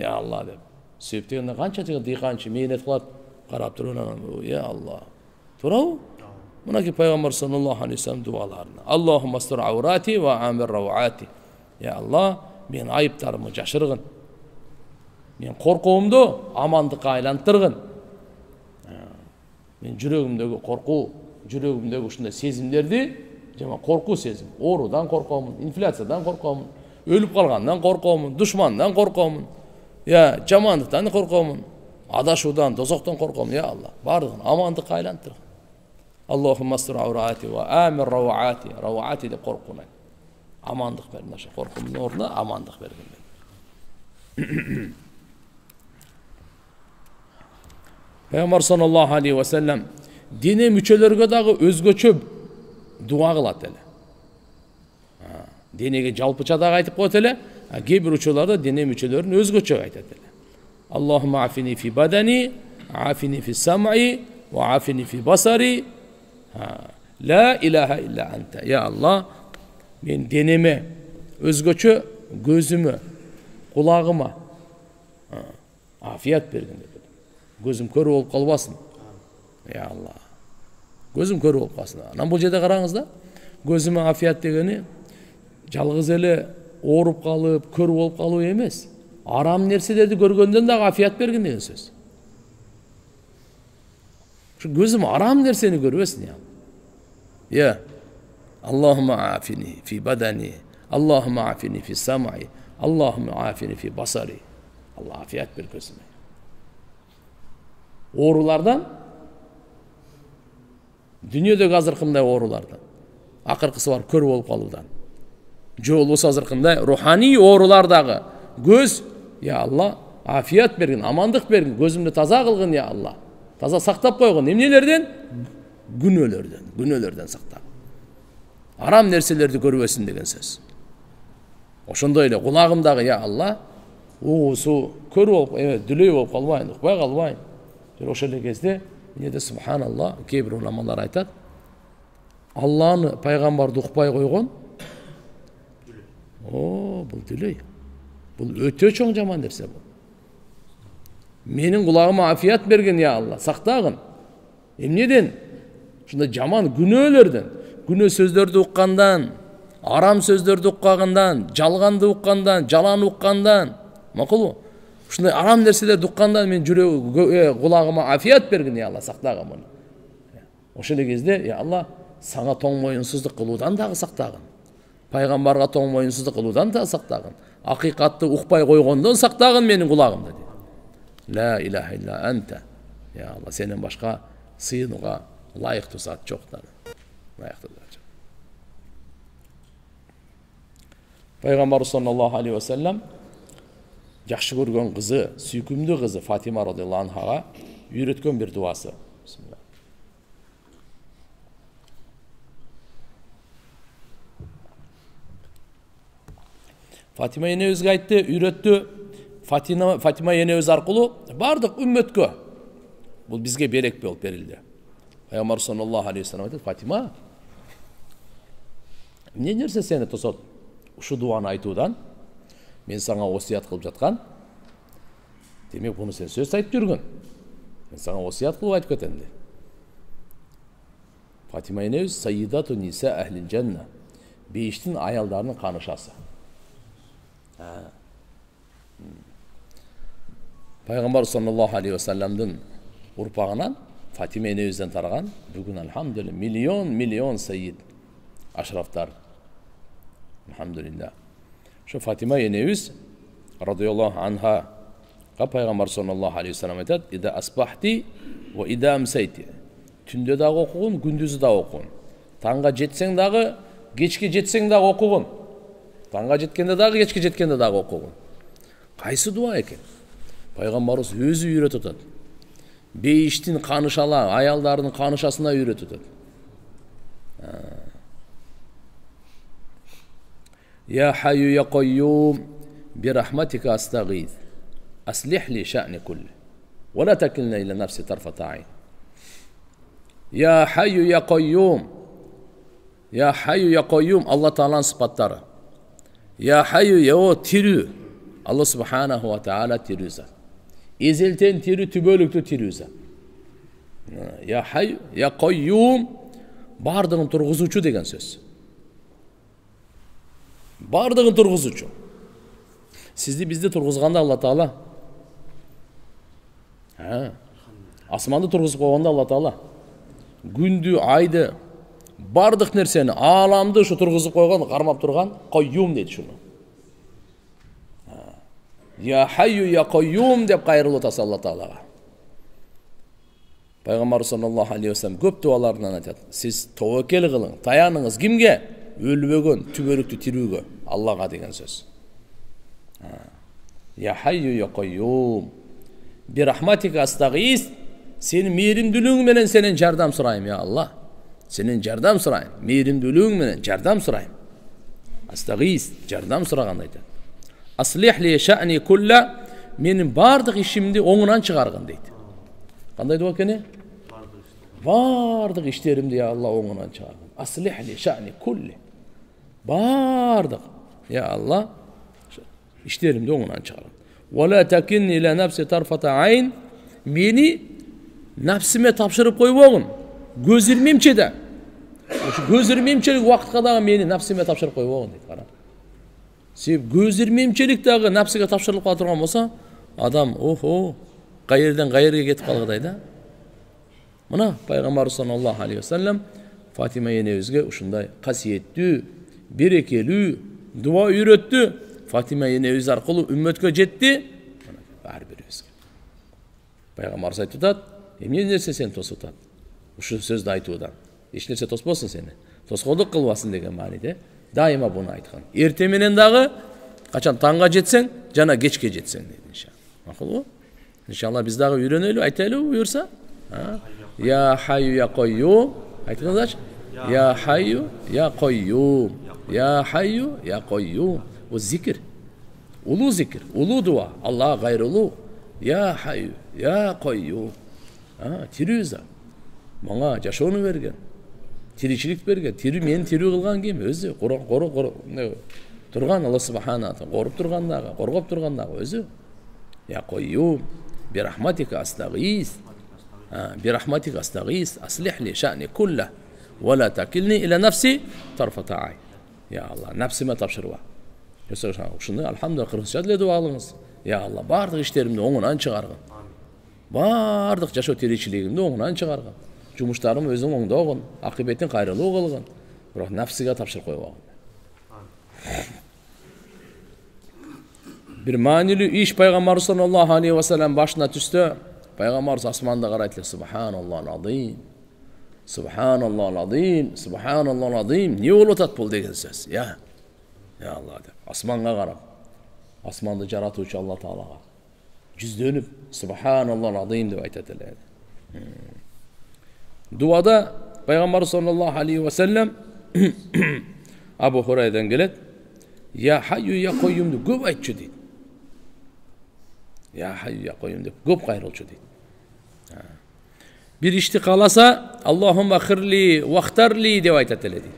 Allah deb. Söptegende kança dıyqançı meynet kılat, qarap turun, ya Allah. Turav? Mınaki Peygamber sallallahu aleyhi ve sellem dualarına. Allahümme astur avrati ve amir ravati. Ya Allah, men ayıptarımı jaşırgın. Men korkuğumdu amandıkka aylantırgın. Men жүрегimdegi korku, жүрегimdegi ушундай sezimlerdi, жана korku sezim. Orudan korkumun, inflatsiyadan korkumun, ölüp kalgandan korkumun, düşmandan korkumun. Ya jamanlıktan korkumun, adaşudan, dozoktan korkumun ya Allah. Bardığın amandıkka aylantırgın. Allahümme astur avrati ve amir ravati. Ravati de korkuna. Amandık verin. Korkumun oruna amandık verin. Peygamber sallallahu aleyhi ve sellem dine müçelerge dağı özgöçö dua kılat ele. Denege jalpıça dağı aytıp koyat ele. Gebir uçularda dine müçelerin özgöçö aytat ele. Allahümme afini fi badani, afini fi sam'i ve afini fi basari. La ilahe illa ente. Ya Allah, men deneme, özgöçö gözümü, kulağıma afiyet bergin dedi. Gözüm körü olup kalbasın. Ya Allah. Gözüm körü olup kalsın. Anan bu жерде karağınız da, gözüme afiyet degeni, жалгыз ele orup kalıp, körü olup kalıp emez. Aram nerselerdi görgönden de afiyet bergin degen söz. Şu gözüm aram nerseni görmesin ya. Ya Allahümme afini fi badani, Allahümme afini fi sam'i, Allahümme afini fi basari, Allah afiyet berkesin. Oğrulardan, dünyadagi azırkımday oğrulardan. Akırkısı var, kör olup kalıdan. Jol azırkımday ruhani oğrulardagı göz, ya Allah, afiyet bergin, amandık bergin, gözümde taza kılgın ya Allah. Taza saktap koygun. Nemnelerden? Günölerden saktap. Aram nerselerdi görüvesin degen söz. Oşondoy эле kulağımdagı ya Allah, oğusu kör olup, evet, düley olup kalbayın, ukbay kalbayın. Oşo эле кезде, de subhanallah, kebir ulamalar aytat, Allah'ın paygambardı ukbay koygun, бұл düley. Бұл öte çoğun jaman nerse bu. Menin kulağıma afiyet bergin ya Allah, saktagın. Emneden? Şunda jaman günölerden, günö sözlerdi uqqandan, aram sözlerdi uqqagından, жалганды uqqandan, jalan uqqandan, makul. Şunda aram nerselerdi uqqandan men kulağıma afiyet bergin ya Allah, saktagın bunu. Oşo эле кезде, ya Allah, sana toң moyunsuzluk kılуудан dagı saktagın. Paygambarga toң moyunsuzluk kılуудан dagı saktagın. Hakikatты uqbay koygondan saktagın menin kulağımda dedi. La ilahe illa ente. Ya Allah, senden başka sığınığa layıktı zat çoktan. Layıktı zat çok. Peygamber sallallahu aleyhi ve sellem жақшы көрген kızı, süykümlü kızı Fatima radıyallahu anhaga үйretкен bir duası. Bismillah. Fatima enebizge aytты, үйrөттü. Fatima enebіз arqылы бардық үмметке. Бұл бізге берек болып берілді. Пайғамбар саллаллаху алейхи вассалам айтады, Фатима, не нәрсе сені тосады? Ушу дуаны айтудан мен саңа осият қылып жатқан. Демек, бұны сен сөз айтып жүрген. Мен саңа осият қылып айтып кетемін де. Фатима enebіз сайидату ниса әхлил жанна. Бейіштің аялдарының қанышасы. Пайғамбар саллаллаху алейхи вассаламдың ұрпағынан Фатима enebizden тараған бүгін алхамдулилля миллион сайид ашрафтар. Алхамдулилля. Şu Fatima enebіз radıyallahu anha Пайғамбар саллаллаху алейхи вассалам айтады, ида асбахти ва ида амсайти. Түнде дағы оқуғын, күндізі дағы оқуғын. Таңға жетсең дағы, кешке жетсең дағы оқуғын. Таңға жеткенде дағы, кешке жеткенде дағы оқуғын. Қайсы дуа екен? Пайғамбарымыз өзі үйретіп атады. Бейіштің қанышала, аялдардың қанышасына үйретіп атады. Я хайю я қойюм би рахматика астағид. Аслих ли ша'ни кулли. Вала такилна иля нафси тарфата айн. Я хайю я қойюм. Я хайю я қойюм. Алла Тааланың сыпаттары. Я хайю я о тирүү. Алла субханаху ва таала тирүү зат. Ezelten tiri tübölüktü tiriuza. Ya hay, ya qayyum, bardığın turguzucu degen söz. Bardığın turguzucu. Sizdi bizde turguzganda Allah Taala. Asmandı turguzup koyganda Allah Taala. Gündü, aydı, bardıq nerseni, alamdı şu turguzup koygan, qarmap turgan, qayyum dedi şunu. Ya hayyu ya qayyum deb qayırılı otası Allah Taalaga. Пайғамбар саллаллаху алейхи вассалам көп дуаларынан айтады. Сіз тәуекел қылың, таяныңыз кімге? Өлбеген, түбөлүктү тирүүгө, Аллаға деген сөз. Я хайю я qayyum. Би рахматика астағис. Сенің мейірімділігің менен сенен жардам сұрайым, я Алла. Сенен жардам сұрайым. Мейірімділігің менен жардам сұрайым. Астағис, жардам сұрағанда айтады. Аслих ли ша'ни кулла. Менің бардық işimді оңынан шығарғын дейді. Қандай дуа екен? Бардық işlerimді я Алла оңынан шығарғын. Аслих ли ша'ни кулли. Бардық, я Алла, işlerimді оңынан шығарғын. Вала такинни иля нафси тарфата айн. Мені нәпсіме тапшырып қойып оғын. Көзірмемчеде. Көзірмемчелік уақытқа дағы мені нәпсіме тапшырып қойып оғын дейді. Қара. Себеп көзірмемчелік дағы нәпсіге тапшырылып қалдырған болса, адам, қайырдан қайырға кетіп қалғыдай да. Мына Пайғамбар саллаллаху алейхи вассалам Фатима енебізге ушундай қасиетті, берекелі дуа үйретті. Фатима енебіз арқылы үмметке жетті. ар бирибизге. Пайгамбарыбыз айтып атат, эмне нерсе сени тосуп атат? Ушул сөздү айтуудан. Эч нерсе тоспосун сени. Тоскоолдук кылбасын деген мааниде дайыма буну айткан. Эртең менен дагы качан таңга жетсең, жана кечке жетсең дейт иншалла. Макулбу? Иншалла биз дагы үйрөнөлү, айтайлыбы буюрса? Я хайю я койюм. Айтыңыздарчы. Я хайю я койюм. Я хайю я койюм. Бул зикир. Улуу зикир, улуу дуа. Аллах гайрулуу. Я хайю я койюм. Тирүү зат. Мага жашоону берген. Тиричилик берген. Тирүү мени тирүү кылган ким? Өзү. Турган Алла субхана таала. Коруп тургандагы, коргоп тургандагы өзү. Я койюм. Бирахматика астагис. Бирахматика астагис. Аслих ли шани кулла. Ва ла такилни иля нафси тарфата ай. Я Алла, нәпсиме тапшырба. Ушундай алхамдулилlah кыргызча деле дуа кылыңыз. Я Алла, бардык иштеримди оңунан чыгаргын. Бардык жашоо тиричилигимди оңунан чыгаргын. Жумуштарым өзүң оңдогун, акыбетин кайрылуу кылгын. Бирок нәпсиге тапшырып койбогун. Bir maanilүү иш Пайгамбарыбыз саллаллаху алейхи ва саллям башына түстө. Пайгамбарыбыз асманда карайт эле, субханаллахул азим. Субханаллахул азим, субханаллахул азим. Не болуп атат бул деген сөз? Я Алла деп асманга карап, асманды жаратуучу Алла таалага жүздөнүп, субханаллахул азим деп айтат эле. Дуада Пайгамбарыбыз саллаллаху алейхи ва саллям Абу Хурайрадан келет. Я хайю я койюмду көп айтчу дейт. Я хайю я койюм деп көп кайрылчу дейт. Bir işti kalasa Allahumma khirli vaqtarli деп айтат эле дейт.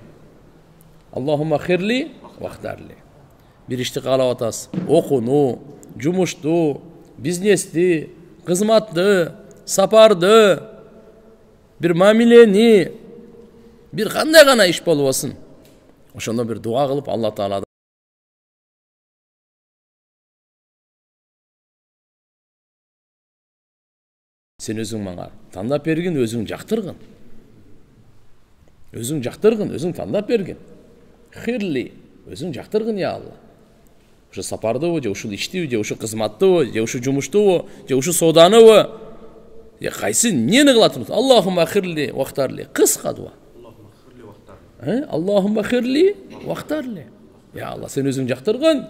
Allahumma khirli vaqtarli. Bir işti kalap atасыз. Окууну, жумушту, бизнести, кызматты, сапарды, bir мамилени, bir кандай гана иш болбосун. Ошондо bir дуа кылып Алла Тааладан сен өзүң мага тандап бергин, өзүң жактыргын. Өзүң жактыргын, өзүң тандап бергин. Хирли, өзүң жактыргын я Алла. Ошо сапардыбы, же ушул иштиби, же ушул кызматтыбы, же ушул жумуштубу, же ушул сооданыбы. Я кайсы эмнени кылат? Аллахумма хирли вахтарли. Кыска дуа. Аллахумма хирли вахтарли. Я Алла, сен өзүң жактыргын.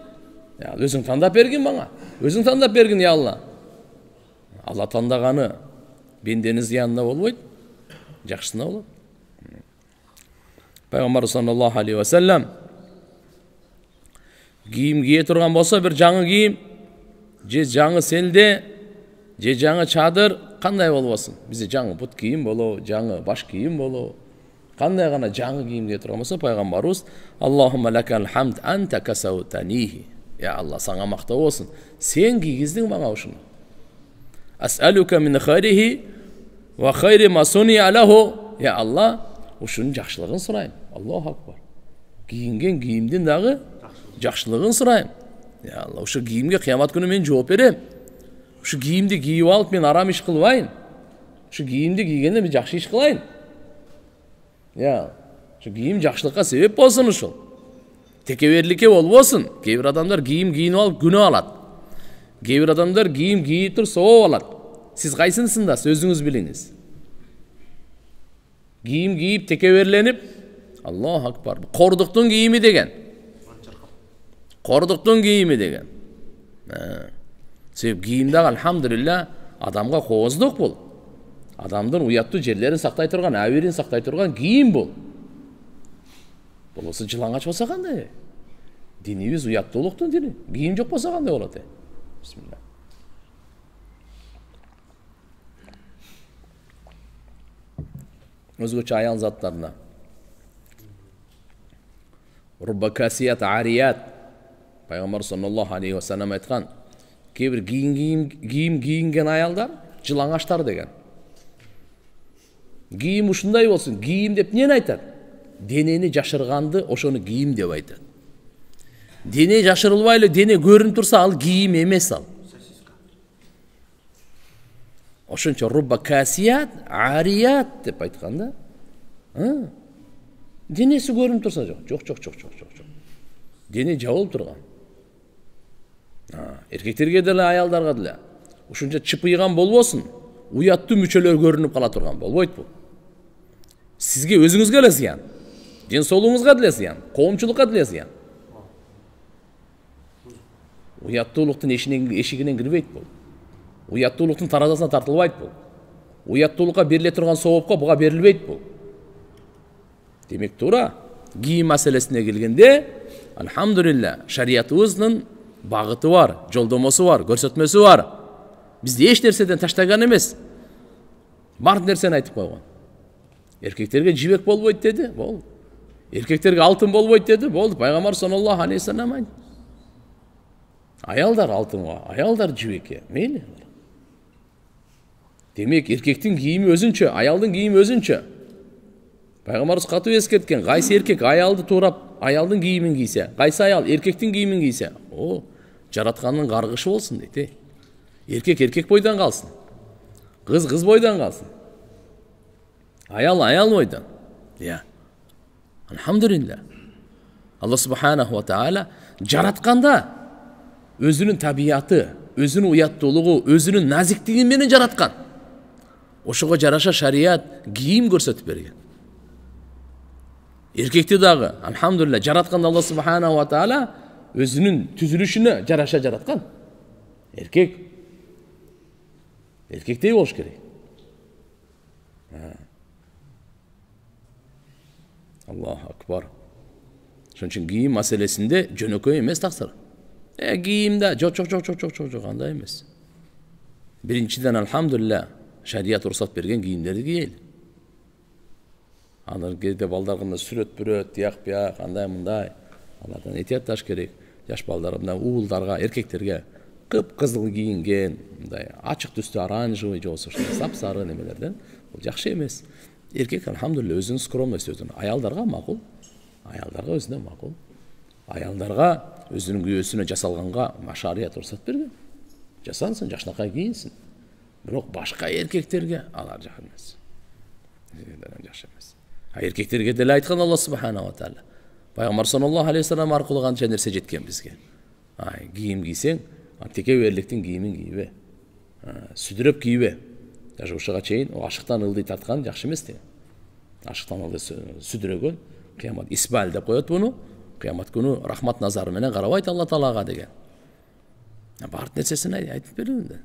Я өзүң тандап бергин мага. Өзүң тандап бергин я Алла. Алла тандаганы бенденин зыянына болбойт, жакшысына болот. Пайгамбар саллаллаху алейхи ва саллям кийим кие турган болсо, бир жаңы кийим, же жаңы селде, же жаңы чадыр кандай болбосун? Бизде жаңы бут кийим болобу, жаңы баш кийим болобу? Кандай гана жаңы кийим кие турган болсо, пайгамбарыбыз Аллахумма лакал хамд анта касаутанихи. Я Алла, сага мактоо болсун. Сен кийгиздиң мага ушуну. Ас'алука мин хайрихи ва хайри ма суния лаху. Я Алла, ушунун жакшылыгын сурайм. Аллаху акбар. Кийинген кийимдин дагы жакшылыгын сурайм. Я Алла, ушу кийимге кыямат күнү мен жооп берем. Ушу кийимди кийип алып мен арам иш кылбайын. Ушу кийимди кийгенде мен жакшы иш кылайын. Я, ушу кийим жакшылыкка себеп болсун ушул. Текеберликке болбосун. Кээ бир адамдар кийим кийинип алып күнөө алат. Кээ бир адамдар кийим кийип туруп сооп алат. Сиз кайсынысындасыз, өзүңүз билиңиз. Кийим кийип текеберленип, Аллаху акбар. Кордуктун кийими деген. Кордуктун кийими деген. Себеп кийим дагы алхамдулилlah адамга кооздук бул. Адамдын уяттуу жерлерин сактай турган, абирин сактай турган кийим бул. Болосо жылаңач болсо кандай? Динибиз уяттуулуктун дини. Кийим жок болсо кандай болот? Бисмилlah. Өзгөчө аял заттарына. Рубба касият арият. Пайгамбар саллаллаху алейхи ва саллям айткан, кээ бир кийим кийинген аялдар жылаңаштар деген. Кийим ушундай болсун. Кийим деп эмнени айтат? Денени жашырганды ошону кийим деп айтат. Дене жашырылбай эле дене көрүнүп турса, ал кийим эмес ал. Ошончо рубба касият арият деп айткан да. Денеси көрүнүп турса жок. Жок. Дене жабылып турган. Эркектерге деле, аялдарга деле. ушунча чыпыйган болбосун, уяттуу мүчөлөр көрүнүп кала турган болбойт бул. Сизге өзүңүзгө эле зыян, ден соолугуңузга деле зыян, коомчулукка деле зыян. Уяттуулуктун эшигинен кирбейт бул. Уяттуулуктун таразасына тартылбайт бул. Уяттуулукка бериле турган соопко буга берилбейт бул. Демек туура кийим маселесине келгенде, алхамдулилля, шариятыбыздын багыты бар, жолдомосу бар, көрсөтмөсү бар. Бизди эч нерседен таштаган эмес. Бар нерсени айтып койгон. Эркектерге жибек болбойт деди, болду. Эркектерге алтын болбойт деди, болду. Пайгамбар саллаллаху алейхи вассалам айтты. Аялдар алтынга, аялдар жибекке, мейли. Демек эркектин кийими өзүнчө, аялдын кийими өзүнчө. Пайгамбарыбыз катуу эскерткен, кайсы эркек аялды туурап, аялдын кийимин кийсе, кайсы аял эркектин кийимин кийсе, о, жараткандын каргышы болсун дейт. Эркек бойдан калсын. Кыз бойдан калсын. Аял бойдан. Я. Алхамдулилля. Алла субханаху ва таала жаратканда өзүнүн табияты, өзүнүн уяттуулугу, өзүнүн назиктиги менен жараткан. Ошого жараша шарият кийим көрсөтүп берген. Эркекти дагы, алхамдулилля, жараткан Алла субханаху ва таала өзүнүн түзүлүшүнө жараша жараткан. Эркектей болуш керек. Аллаху акбар. Ошон үчүн кийим маселесинде жөнөкөй эмес таксыр. Кийимде жок, андай эмес. Биринчиден алхамдулилля, шарият уруксат берген кийимдерди кийели. Андан кезде балдарга сүрөт, тияк, андай мындай. Алардан этиятташ керек. Жаш балдар мына уулдарга, эркектерге кып-кызыл кийинген, мындай ачык түстүү оранжевый же болбосо сап-сары немелерден бул жакшы эмес. Эркек алхамдулилля өзүнүн скромность өзүнүн. Аялдарга макул. Аялдарга өзүнө макул. Аялдарга өзүнүн күйөөсүнө жасалганга шарият уруксат берген. Жасансын, жакшынакай кийинсин. Бирок башка эркектерге алар жакшы эмес. Жакшы эмес. Эркектерге деле айткан Алла субханаху ва таала. Пайгамбар саллаллаху алейхи вассалам аркылуу канча нерсе жеткен бизге. Кийим кийсең, текеберликтин кийимин кийбе. Сүдүрөп кийбе. Даже ушуга чейин ашыктан ылдый тарткан жакшы эмес деген. Ашыктан ылдый сүдүрөгөн кыямат исбал деп коет буну. Кыямат күнү рахмат назары менен карабайт Алла таалага деген. Бар нерсесин айтып бердим да.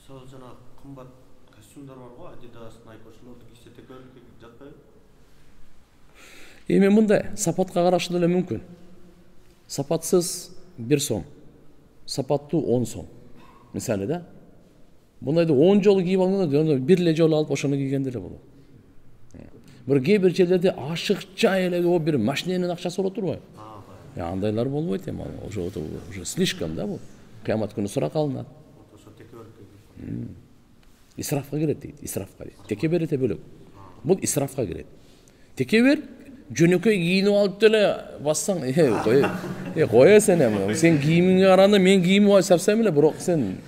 Сол жана кымбат костюмдар бар го, Adidas, Nike ошолорду кийсе текеберликке жатпайбы? Эми мындай, сапатка карашы деле мүмкүн. Сапатсыз 1 сом, сапаттуу 10 сом. Мисалы да. Бундайды 10 жолу кийип алганда, бир эле жолу алып ошону кийген деле болот. Кээ бир жерлерде ашыкча эле бир машиненин акчасы болот турбайбы? Андайлар болбойт эми, уже слишком да бул. Кыямат күнү сурак алынат. Ошо текеберликке. Исрафка кирет дейт, исрафка дейт. Текебер эте бөлөк. Бул исрафка кирет. Текебер жөнөкөй кийинип алып деле бассаң, кой сен эми. Сен кийимиңе караганда мен кийимип сапсам эле, бирок сен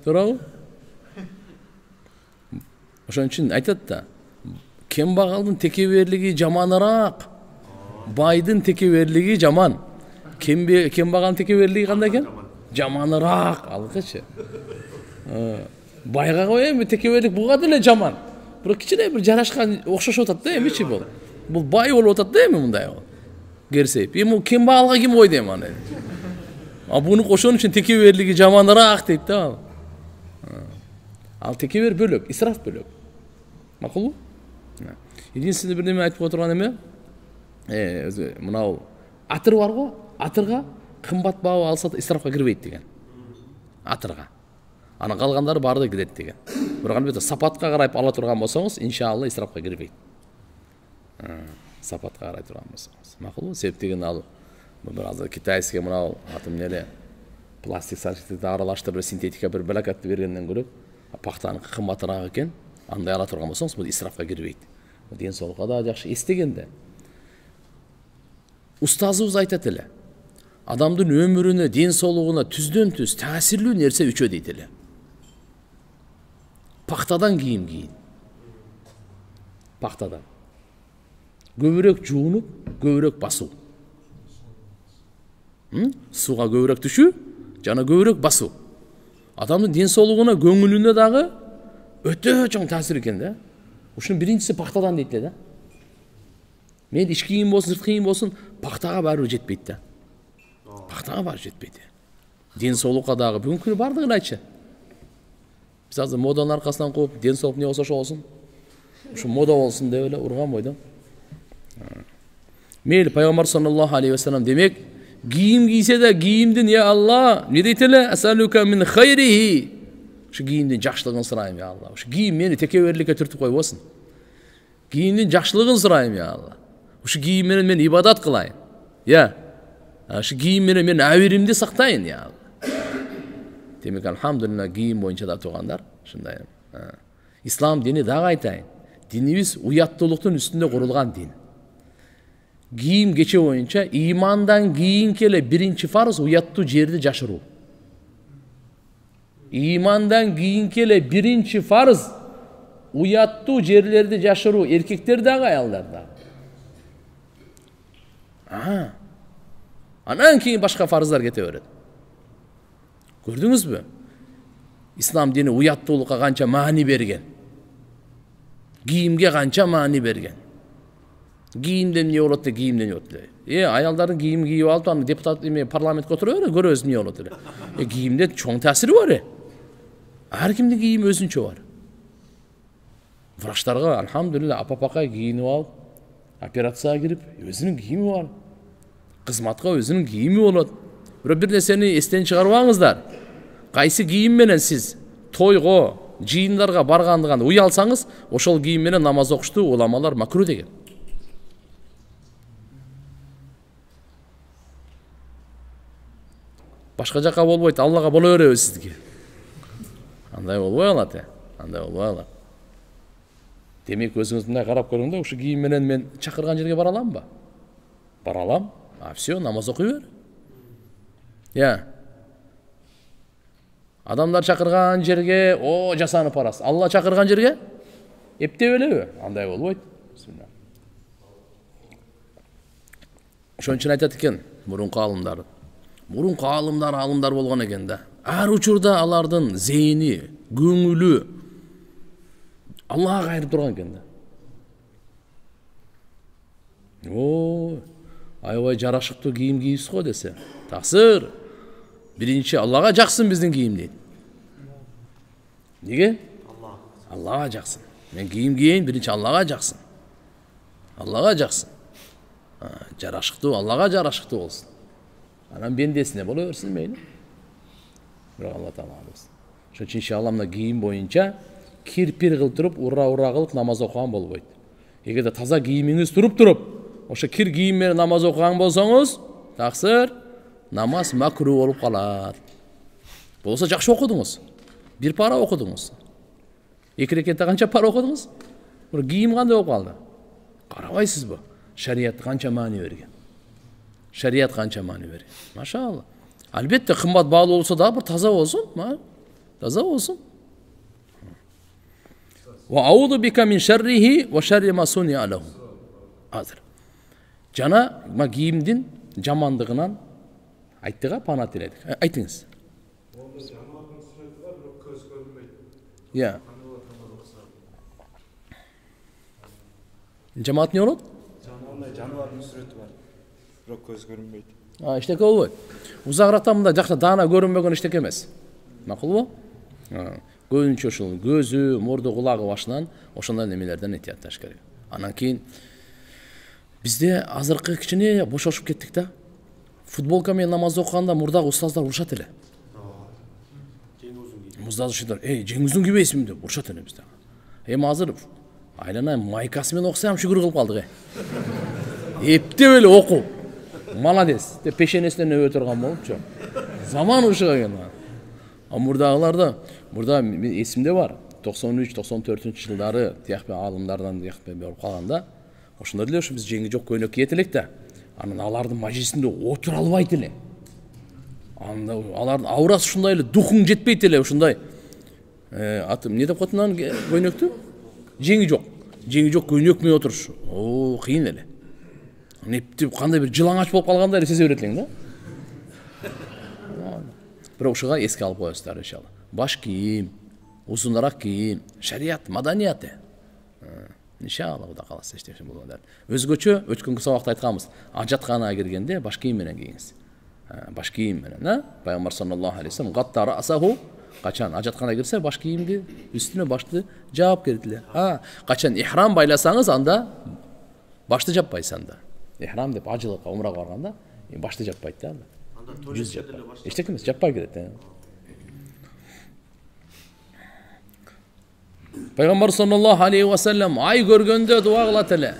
туурабы? Ошон үчүн айтат да, кембагалдын текеберлиги жаманыраак, байдын текеберлиги жаман. Кембагалдын текеберлиги кандай экен? Жаманыраак, алгычы. Байга коем текеберлик буга деле жаман. Бирок кичине бир жарашкан окшошуп атат да эмичи бул. Бул бай болуп атат да эми мындай болуп. Керсейип. Эми кембагалга ким койду эми аны? Буну ошон үчүн текеберлиги жаманыраак дейт да. Ал текебер бөлөк, исраф бөлөк. Макулбу? Единственный бир неме айтып отурган эме, мынау атыр бар го, атырга кымбат баа алса да исрафка кирбейт деген. Атырга. Анан калгандары баары да кирет деген. Бирок албетте сапатка карап ала турган болсоңуз, иншалла исрафка кирбейт. Сапатка карай турган болсоңуз. Макулбу? Себеп деген ал бир азыр китайский мынау аты эмне пластик салфетти аралаштырып синтетика бир балакатты бергенден көрө пактаныкы кымбатыраак экен. Андай ала турган болсоңуз, бул исрафка кирбейт. Ден соолукка да жакшы. Эстегенде устазыбыз айтат эле. Адамдын өмүрүнө, ден соолугуна түздөн түз таасирлүү нерсе үчөө дейт эле. Пактадан кийим кийин. Пактадан. Көбүрөөк жуунуп, көбүрөөк басуу. Суга көбүрөөк түшүү жана көбүрөөк басуу. Адамдын ден соолугуна, көңүлүнө дагы өтө чоң таасир экен да. Ушунун биринчиси пактадан дейт да. Мен ички кийим болсун, сырткы кийим болсун, пактага барыбыр жетпейт да. Пактага барып жетпейт. Ден соолукка дагы бүгүнкү күнү бардыгын айтчы. Биз азыр моданын аркасынан кууп, ден соолук эмне болсо ошо болсун. Ушу мода болсун деп эле урган бойдон. Мейли пайгамбар саллаллаху алейхи вассалам демек, кийим кийсе да кийимдин я Алла, не дейт эле? Асалука мин хайрихи. Ушу кийимдин жакшылыгын сурайм я Алла. Ушу кийим мени текеберликке түртүп койбосун. Кийимдин жакшылыгын сурайм я Алла. Ушу кийим менен мен ибадат кылайын. Я. Ушу кийим менен мен абиримди сактайын я Алла. Демек алхамдулилlah кийим боюнча да туугандар, ушундай. Ислам дини дагы айтайын. Динибиз уяттуулуктун үстүндө курулган дин. Кийим кече боюнча имандан кийинки эле биринчи фарз уяттуу жерди жашыруу. Имандан кийинки эле биринчи фарз уяттуу жерлерди жашыруу, эркектер дагы, аялдар дагы. Анан кийин башка фарздар кете берет. Көрдүңүзбү? Ислам дини уяттуулукка канча маани берген. Кийимге канча маани берген. Кийимден эмне болот деп кийимден эмне болот эле. Аялдардын кийим кийип алып, аны депутат парламентке отура берет, көрөбүз эмне болот эле. Кийимде чоң таасири бар. Ар кимдин кийими өзүнчө бар. Врачтарга алхамдулилlah апапакай кийинип алып, операцияга кирип, өзүнүн кийими бар. Кызматка өзүнүн кийими болот. Бирок бир нерсени эстен чыгарбаңыздар. Кайсы кийим менен сиз тойго, жыйындарга баргандыган уялсаңыз, ошол кийим менен намаз окушту уламалар макру деген. Башка жака болбойт, Аллага боло беребиз сизге. Андай болбой алат, андай болбой алат. Демек өзүңүз мындай карап көрүң да, ушу кийим менен мен чакырган жерге бара аламбы? Бара алам. Все, намаз окуй бер. Я. Адамдар чакырган жерге жасанып барасыз. Алла чакырган жерге эптеп элеби? Андай болбойт. Ошон үчүн айтат экен мурунку аалымдар. Мурунку аалымдар болгон экен да. Ар учурда алардын зейини, көңүлү Аллага кайрып турган экен да. Аябай жарашыктуу кийим кийипсиз го десе. Таксыр. Биринчи Аллага жаксын биздин кийим дейт. Неге? Аллага жаксын. Мен кийим кийейин, биринчи Аллага жаксын. Аллага жаксын. Жарашыктуу, Аллага жарашыктуу болсун. Анан бендесине боло берсин мейли. Бирок Алла таала алсын. Ошон үчүн иншалла мына кийим боюнча кирпир кылып туруп, ура кылып намаз окуган болбойт. Эгерде таза кийимиңиз туруп, ошо кир кийим менен намаз окуган болсоңуз, таксыр, намаз макру болуп калат. Болсо жакшы окудуңуз. Бир пара окудуңуз. Эки рекетте канча пара окудуңуз? Бир кийим кандай болуп калды? Карабайсызбы? Шарият канча маани берген. Шарият канча маани берген. Машалла. Албетте кымбат баалуу болсо да бир таза болсун, таза болсун. Ва аузу бика мин шаррихи ва шарри ма суниа лаху. Азыр. Жана кийимдин жамандыгынан айттыга пана тиледик. Айтыңыз. Я. Жамаат не болот? Жаныбардын сүрөтү бар. Бирок көз көрүнбөйт. Иштеке болбойт. Узагыраакта мында жакта даана көрүнбөгөн иштеке эмес. Макулбу? Көбүнчө ушул көзү, мурду, кулагы башынан ошондой немелерден этиятташ керек. Анан кийин бизде азыркы кичине бошошуп кеттик да. Футболка менен намаз окуганда мурдагы устаздар урушат эле. Жең узун кийбейсиңби деп урушат эле бизде. Эми азыр айланай майкасы менен окусам шүгүр кылып калдык. Эптеп эле окуп. Молодец деп пешенесинен өбө турган болупчу. Заман ушуга экен. Мурдагыларда, мурда эсимде бар. 93-94 жылдары тиякпе аалымдардан тиякпе болуп калганда, ошондо деле ушу биз жеңи жок көйнөк кийет элек да. Анан алардын мажлисинде отура албайт эле. Анда алардын аурасы ушундай эле, духуң жетпейт эле ушундай. Атым эмне деп коет анан көйнөктү? Жеңи жок. Жеңи жок көйнөк менен отуруш. Кыйын эле. Нептип кандай бир жылаңач болуп калгандай сезе берет элең да. Бирок ушуга эске алып коесуздар иншалла. Баш кийим, узунураак кийим, шарият, маданияты. Иншалла Кудай кааласа эчтеке болбойт. Өзгөчө өткөнкү сабакта айтканбыз. Ажатканага киргенде баш кийим менен кийиңиз. Баш кийим менен, Пайгамбар саллаллаху алейхи вассалам гатта расаху, качан ажатканага кирсе баш кийимди үстүнө башты жаап кирет эле. Качан ихрам байласаңыз, анда башты жаппайсыз анда. Ихрам деп ажылыкка, умрага барганда башты жаппайт да. Анда туалетте деле баш. Эчтеке эмес, жаппай кирет. Пайгамбар саллаллаху алейхи ва саллям ай көргөндө дуа кылат эле.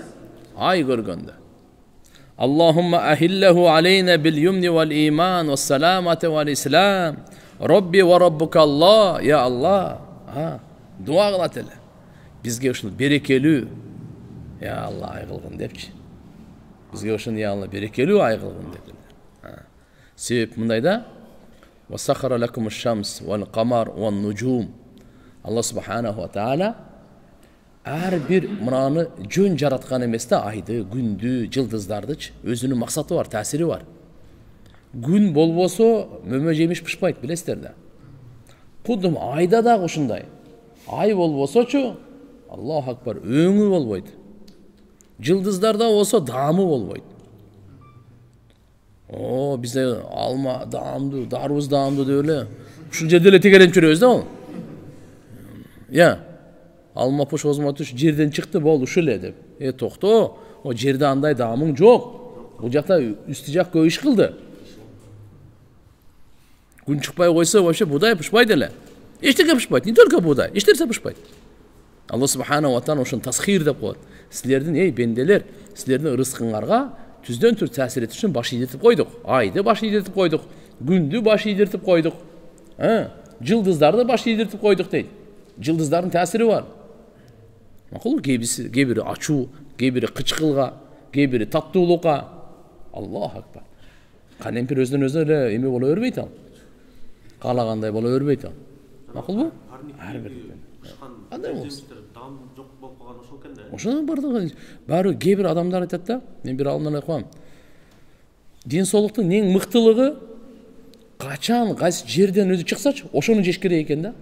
Ай көргөндө. Аллахумма ахиллаху алейна бил юмни вал иман вас саламати вал ислам. Робби ва раббука Аллах, я Аллах. Дуа кылат эле. Бизге ушул берекелүү, я Аллах ай кылгын депчи. Бизге ушул я Аллах берекелүү ай кылгын деп. Себеп мындай да. Ва сахара лакумуш шамс вал камар ван нужум. Allah subhanahu wa ta'ala ар бир мынаны жөн жараткан эмес да, айды, күндү, жылдыздардычы өзүнүн максаты бар, таасири бар. Күн болбосо мөмө жемиш пышпайт, билесиздер да. Кудум айда да ушундай. Ай болбосочу, Аллаху акбар, өңү болбойт. Жылдыздарда болсо даамы болбойт. Бизде алма даамдуу, дарбыз даамдуу деп эле ушул жерде эле тегеренип жүрөбүз да ол. Алма пуш озмотуш жерден чыкты болду ушул эле деп. Токто, о жерде андай даамың жок. Бул жакта үстү жак көп иш кылды. Күн чыкпай койсо вообще будай пышпайт эле. Эчтеке пышпайт, не только будай, эч нерсе пышпайт. Алла субханаху ва таала ошон тасхир деп коет. Силердин бенделер, силердин рызкыңарга түздөн түр таасир этиш үчүн баш ийдетип койдук. Айды баш ийдетип койдук, күндү баш ийдетип койдук. Жылдыздарды баш ийдетип койдук дейт. Жылдыздардын таасири бар. Макул, кээ бири ачуу, кээ бири кычкылга, кээ бири таттуулукка. Аллаху акбар. Канемпир өзүнөн өзү эле эме боло бербейт ал. Каалагандай боло бербейт ал. Макулбу? Ар бир. Кандай болсун? Дам жок болуп калган ошол экен да. Ошонун бардыгы баары кээ бир адамдар айтат да. Мен бир алымдан айткам. Ден соолуктун эң мыктылыгы качан кайсы жерден өзү чыксачы, ошону жеш керек экен да.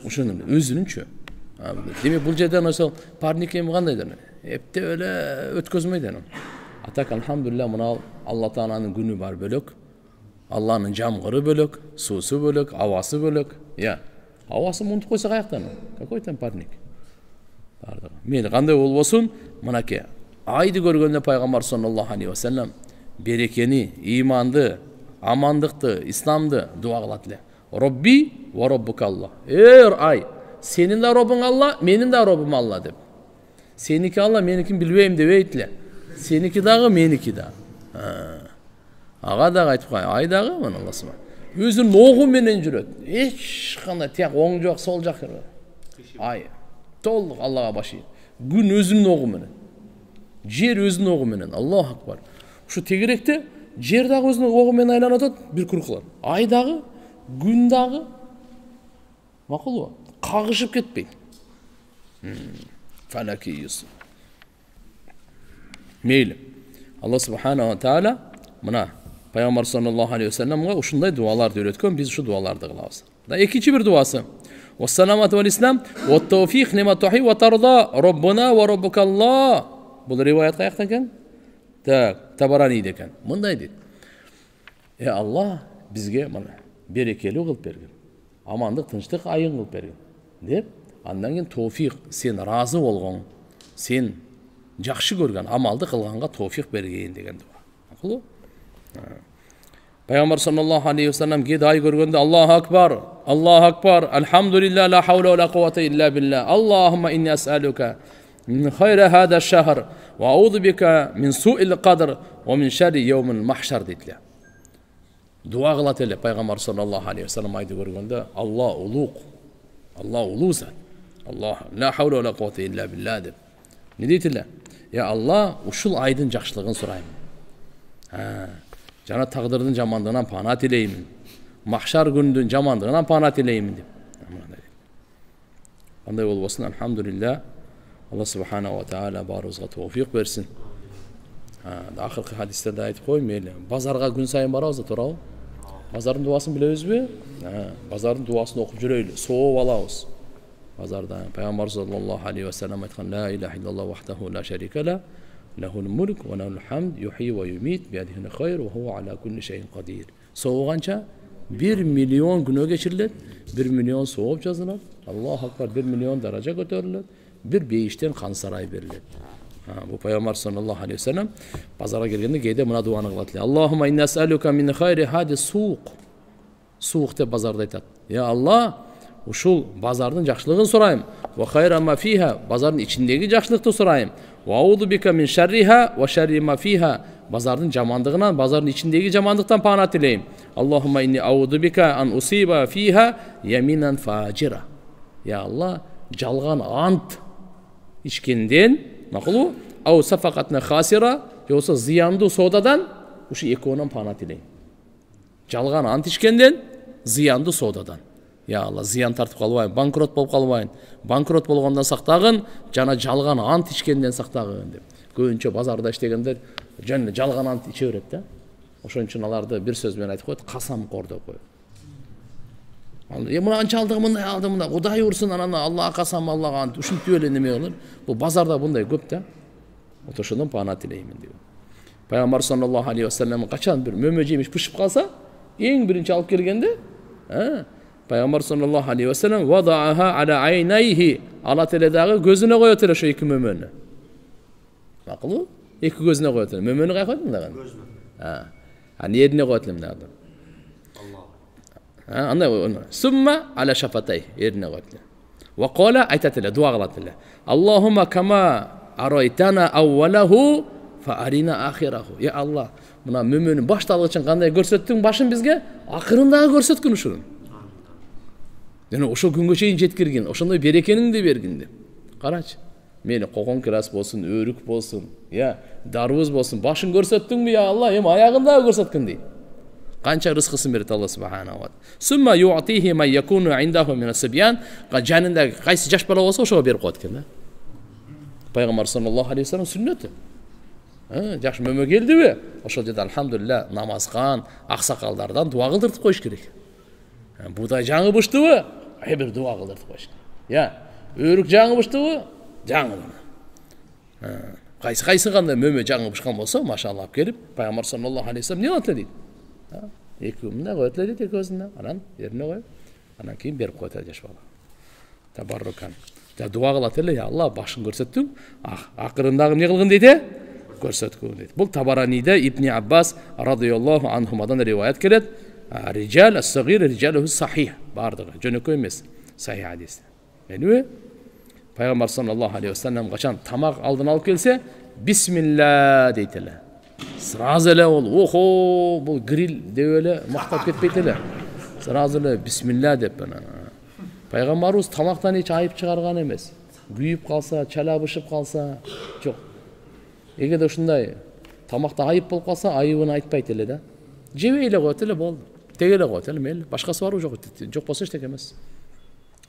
Ошонун өзүнүнчү. Демек бул жерден ошол парник эми кандайдыр? Эптеп эле өткөзмөйт анан. Атак алхамдулилlah мына Алла Тааланын күнү бар бөлөк. Алланын жамгыры бөлөк, суусу бөлөк, абасы бөлөк. Абасы мунтуп койсо каяктан? Какой там парник? Бардыгы. Мейли кандай болбосун, мынакей айды көргөндө Пайгамбар саллаллаху алейхи ва саллям берекени, иманды, амандыкты, исламды дуа кылат эле. Робби ва раббука Аллах. Ай, сенин да Роббуң Алла, менин да Роббум Алла деп. Сеники Алла, меникин билбейм дебейт эле. Сеники дагы, меники да. Ага дагы айтып кой, ай дагы мына Алла субхан. Өзүнүн огу менен жүрөт. Эч кандай тияк оң жок, сол жак. Ай, толук Аллага баш ийет. Күн өзүнүн огу менен. Жер өзүнүн огу менен. Аллаху акбар. Ушу тегеректе жер дагы өзүнүн огу менен айланып атат, бир куркулар. Ай дагы, күн дагы. Макулбу? Кагышып кетпейт. Фалаки Юсуф. Мейли. Алла субханаху ва таала мына Пайгамбар саллаллаху алейхи ва салламга ушундай дуаларды үйрөткөн, биз ушу дуаларды кылабыз. Да экинчи бир дуасы. Вассаламату вал ислам ва тауфиқ лима тухи ва тарда Роббуна ва Роббука Аллах. Бул риваят каяктан экен? Табараниде экен. Мындай дейт. Алла бизге мына берекелүү кылып берген. Амандык, тынчтык айын кылып берген. Деп, андан кийин тауфиқ, сен разы болгон, сен жакшы көргөн амалды кылганга тауфиқ берген деген дуа. Макулбу? Пайгамбар саллаллаху алейхи ва саллям кээде ай көргөндө Аллаху акбар, алхамдулилlah, ла хаула ва ла куввата илля билlah. Аллахумма инни ас'алука мин хайри хада шахр ва аузу бика мин суил кадр ва мин шарри яумил махшар дейт. Дуа кылат эле Пайгамбар саллаллаху алейхи ва саллям айды көргөндө, Алла улук, Алла улуу зат. Аллах, ла хаула ва ла куввата илля билlah деп. Не дейт эле? Алла, ушул айдын жакшылыгын сурайм. Жана тагдырдын жамандыгынан пана тилеймин. Махшар күнүнүн жамандыгынан пана тилеймин деп. Кандай болбосун, алхамдулилlah. Алла субханаху ва таала баарыбызга тауфиқ берсин. Акыркы хадистерде айтып кой, мейли базарга күн сайын барабыз да, туурабы? Базардың дуасын білесізбі? Базардың дуасын оқып жүрелі, соғып алабыз. Базарда Пайғамбар саллаллаху алейхи ва саллям айтқан: "Ла илаха иллаллаху вахдаху ла шарика ла, лахул мулк ва лахул хамд, юхи ва юмит, биядихил хайр ва хуа аля кулли шайин қадир." Соғанша 1 миллион күнөө кечирилет, 1 миллион соғып жазылат. Аллаху акбар, 1 миллион даража көтөрүлөт, bir бейиштен қан сарай берилет. Бу Пайғамбар саллаллаху алейхи ва саллям базарға келгенде кейде мына дуаны кылат эле: "Аллахумма инна нас'алука мин хайри хади суq." Суq деп базарда айтат. "Я Алла, ушул базардын жакшылыгын сурайм. Ва хайра ма фиха, базардын ичиндеги жакшылыкты сурайм. Ва ауду бика мин шарриха ва шарри ма фиха, базардын жамандыгынан, базардын ичиндеги жамандыктан пана тилейм. Аллахумма инни ауду бика ан усиба фиха яминан фажира." Я Алла, жалган ант ичкенден, макулу, ау сафакатна хасира, жоксо зыяндуу соодадан, ушу экөөнөн пана тилейм. Жалган ант ичкенден, зыяндуу соодадан. Я Алла, зыян тартып калбайын, банкрот болуп калбайын. Банкрот болгондон сактагын, жана жалган ант ичкенден сактагын деп. Көбүнчө базарда иштегендер жөн жалган ант иче берет да. Ошон үчүн аларды бир сөз менен айтып коет, касамкор деп коет. Мына анча алдым, мындай алдым, мына Кудай урсун, анан Аллага касам, Аллага ант, ушинтип эле неме кылыр. Бул базарда мындай көп да. Ошондон пана тилеймин деп. Пайгамбар саллаллаху алейхи ва саллям качан бир мөмө жемиш пышып калса, эң биринчи алып келгенде, Пайгамбар саллаллаху алейхи ва саллям вадааха ала айнайхи, ала теледагы көзүнө коет эле ошо эки мөмөнү. Макулу? Эки көзүнө коет эле. Мөмөнү кай коет мындагы? Көзүнө. Нерине коет эле мындагы. Андай сумма ала шафатай, ерине коет эле. Ва кала айтат эле, дуа кылат эле. Аллахумма кама арайтана аввалаху фа арина ахираху. Я Алла, мына мөмөнүн башталгычын кандай көрсөттүң башын бизге, акырын дагы көрсөткүн ушун. Жана ошол күнгө чейин жеткиргин, ошондой берекениңди бергин деп. Карачы. Мени кокон кирас болсун, өрүк болсун, дарыбыз болсун, башын көрсөттүңбү я Алла, эми аягын дагы көрсөткүн дейт. Канча рызкысын берет Алла субханаху ва тааля. Сумма юатихи ма якуну индаху мин асбиян, жанында кайсы жаш бала болсо ошого берип коет экен да. Пайгамбар саллаллаху алейхи ва саллям сүннөтү. Жакшы мөмө келдиби? Ошол жерде алхамдулилlah намазган аксакалдардан дуа кылдыртып коюш керек. Будай жаңы быштыбы? Бир дуа кылдыртып коюш керек. Өрүк жаңы быштыбы? Жаңы. Кайсы кандай мөмө жаңы бышкан болсо, машалла алып келип, Пайгамбар саллаллаху алейхи ва саллям не кылат эле дейт. Эки мындай коет эле дейт, эки өзүнө, анан жерине коюп, анан кийин берип коет эле жаш бала. Табаррукан. Дуа кылат эле, я Алла, башын көрсөттүң, акырындагы эмне кылгын дейт? Көрсөткүн дейт. Бул Табараниде Ибн Аббас радыйаллаху анхумадан риваят келет. Риджал ас-сагир риджалуху сахих. Бардыгы жөнөкөй эмес, сахих хадис. Эмне? Пайгамбар саллаллаху алейхи ва саллям качан тамак алдын алып келсе, бисмилла дейт эле. Сразу эле ол, охо, бул гриль деп эле мактап кетпейт эле. Сразу эле бисмилла деп анан. Пайгамбарыбыз тамактан эч айып чыгарган эмес. Күйүп калса, чала бышып калса, жок. Эгерде ушундай тамакта айып болуп калса, айыбын айтпайт эле да. Жебей эле коет эле болду. Теге эле коет эле, мейли. Башкасы барбы жок, жок болсо эчтеке эмес.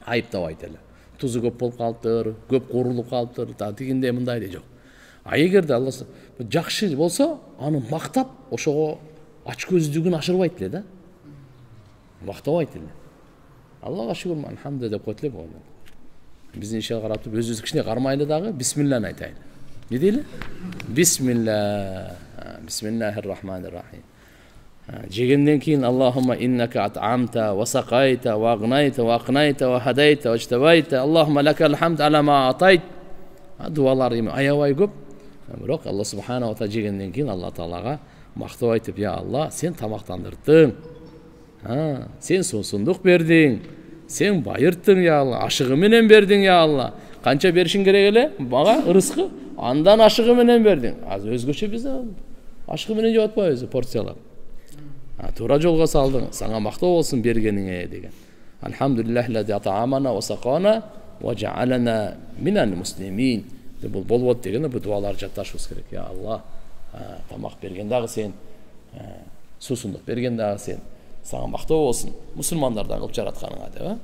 Айыптабайт эле. Тузу көп болуп калыптыр, көп курулуп калыптыр, тигинде мындай эле жок. Эгерде Алла жакшы болсо, аны мактап, ошого ач көздүгүн ашырбайт эле да. Мактабайт эле. Аллага шүгүр, алхамдулилlah деп коет эле болду. Биздин ишке карап туруп, өзүбүз кичине кармайлы дагы бисмилланы айтайлы. Не дейли? Бисмилlah. Бисмиллахир-рахманир-рахим. Жегенден кийин Аллахумма иннака ат'амта ва сакайта ва агнайта ва акнайта ва хадайта ва иштабайта. Аллахумма лакал хамд ала ма атайт. Дуалар эми аябай көп. Бирок Алла субханаху ва тааля жегенден кийин Алла таалага мактап айтып, я Алла, сен тамактандырдың. Сен суусундук бердиң. Сен байырттың, я Алла. Ашыгы менен бердиң, я Алла. Канча беришиң керек эле? Мага рызкы. Андан ашыгы менен бердиң. Азыр өзгөчө биз ашыгы менен жеп атпайбыз порциялап. Туура жолго салдың. Сага мактоо болсун бергениңе деген. Алхамдулиллахи лази ат'амана ва сакана ва жа'алана минал муслимин. Бул болбот деген бул дуалар жатташыбыз керек. Я Алла, тамак берген дагы сен, суусундук берген дагы сен. Сага мактоо болсун. Мусулмандардан кылып жаратканыңа деп,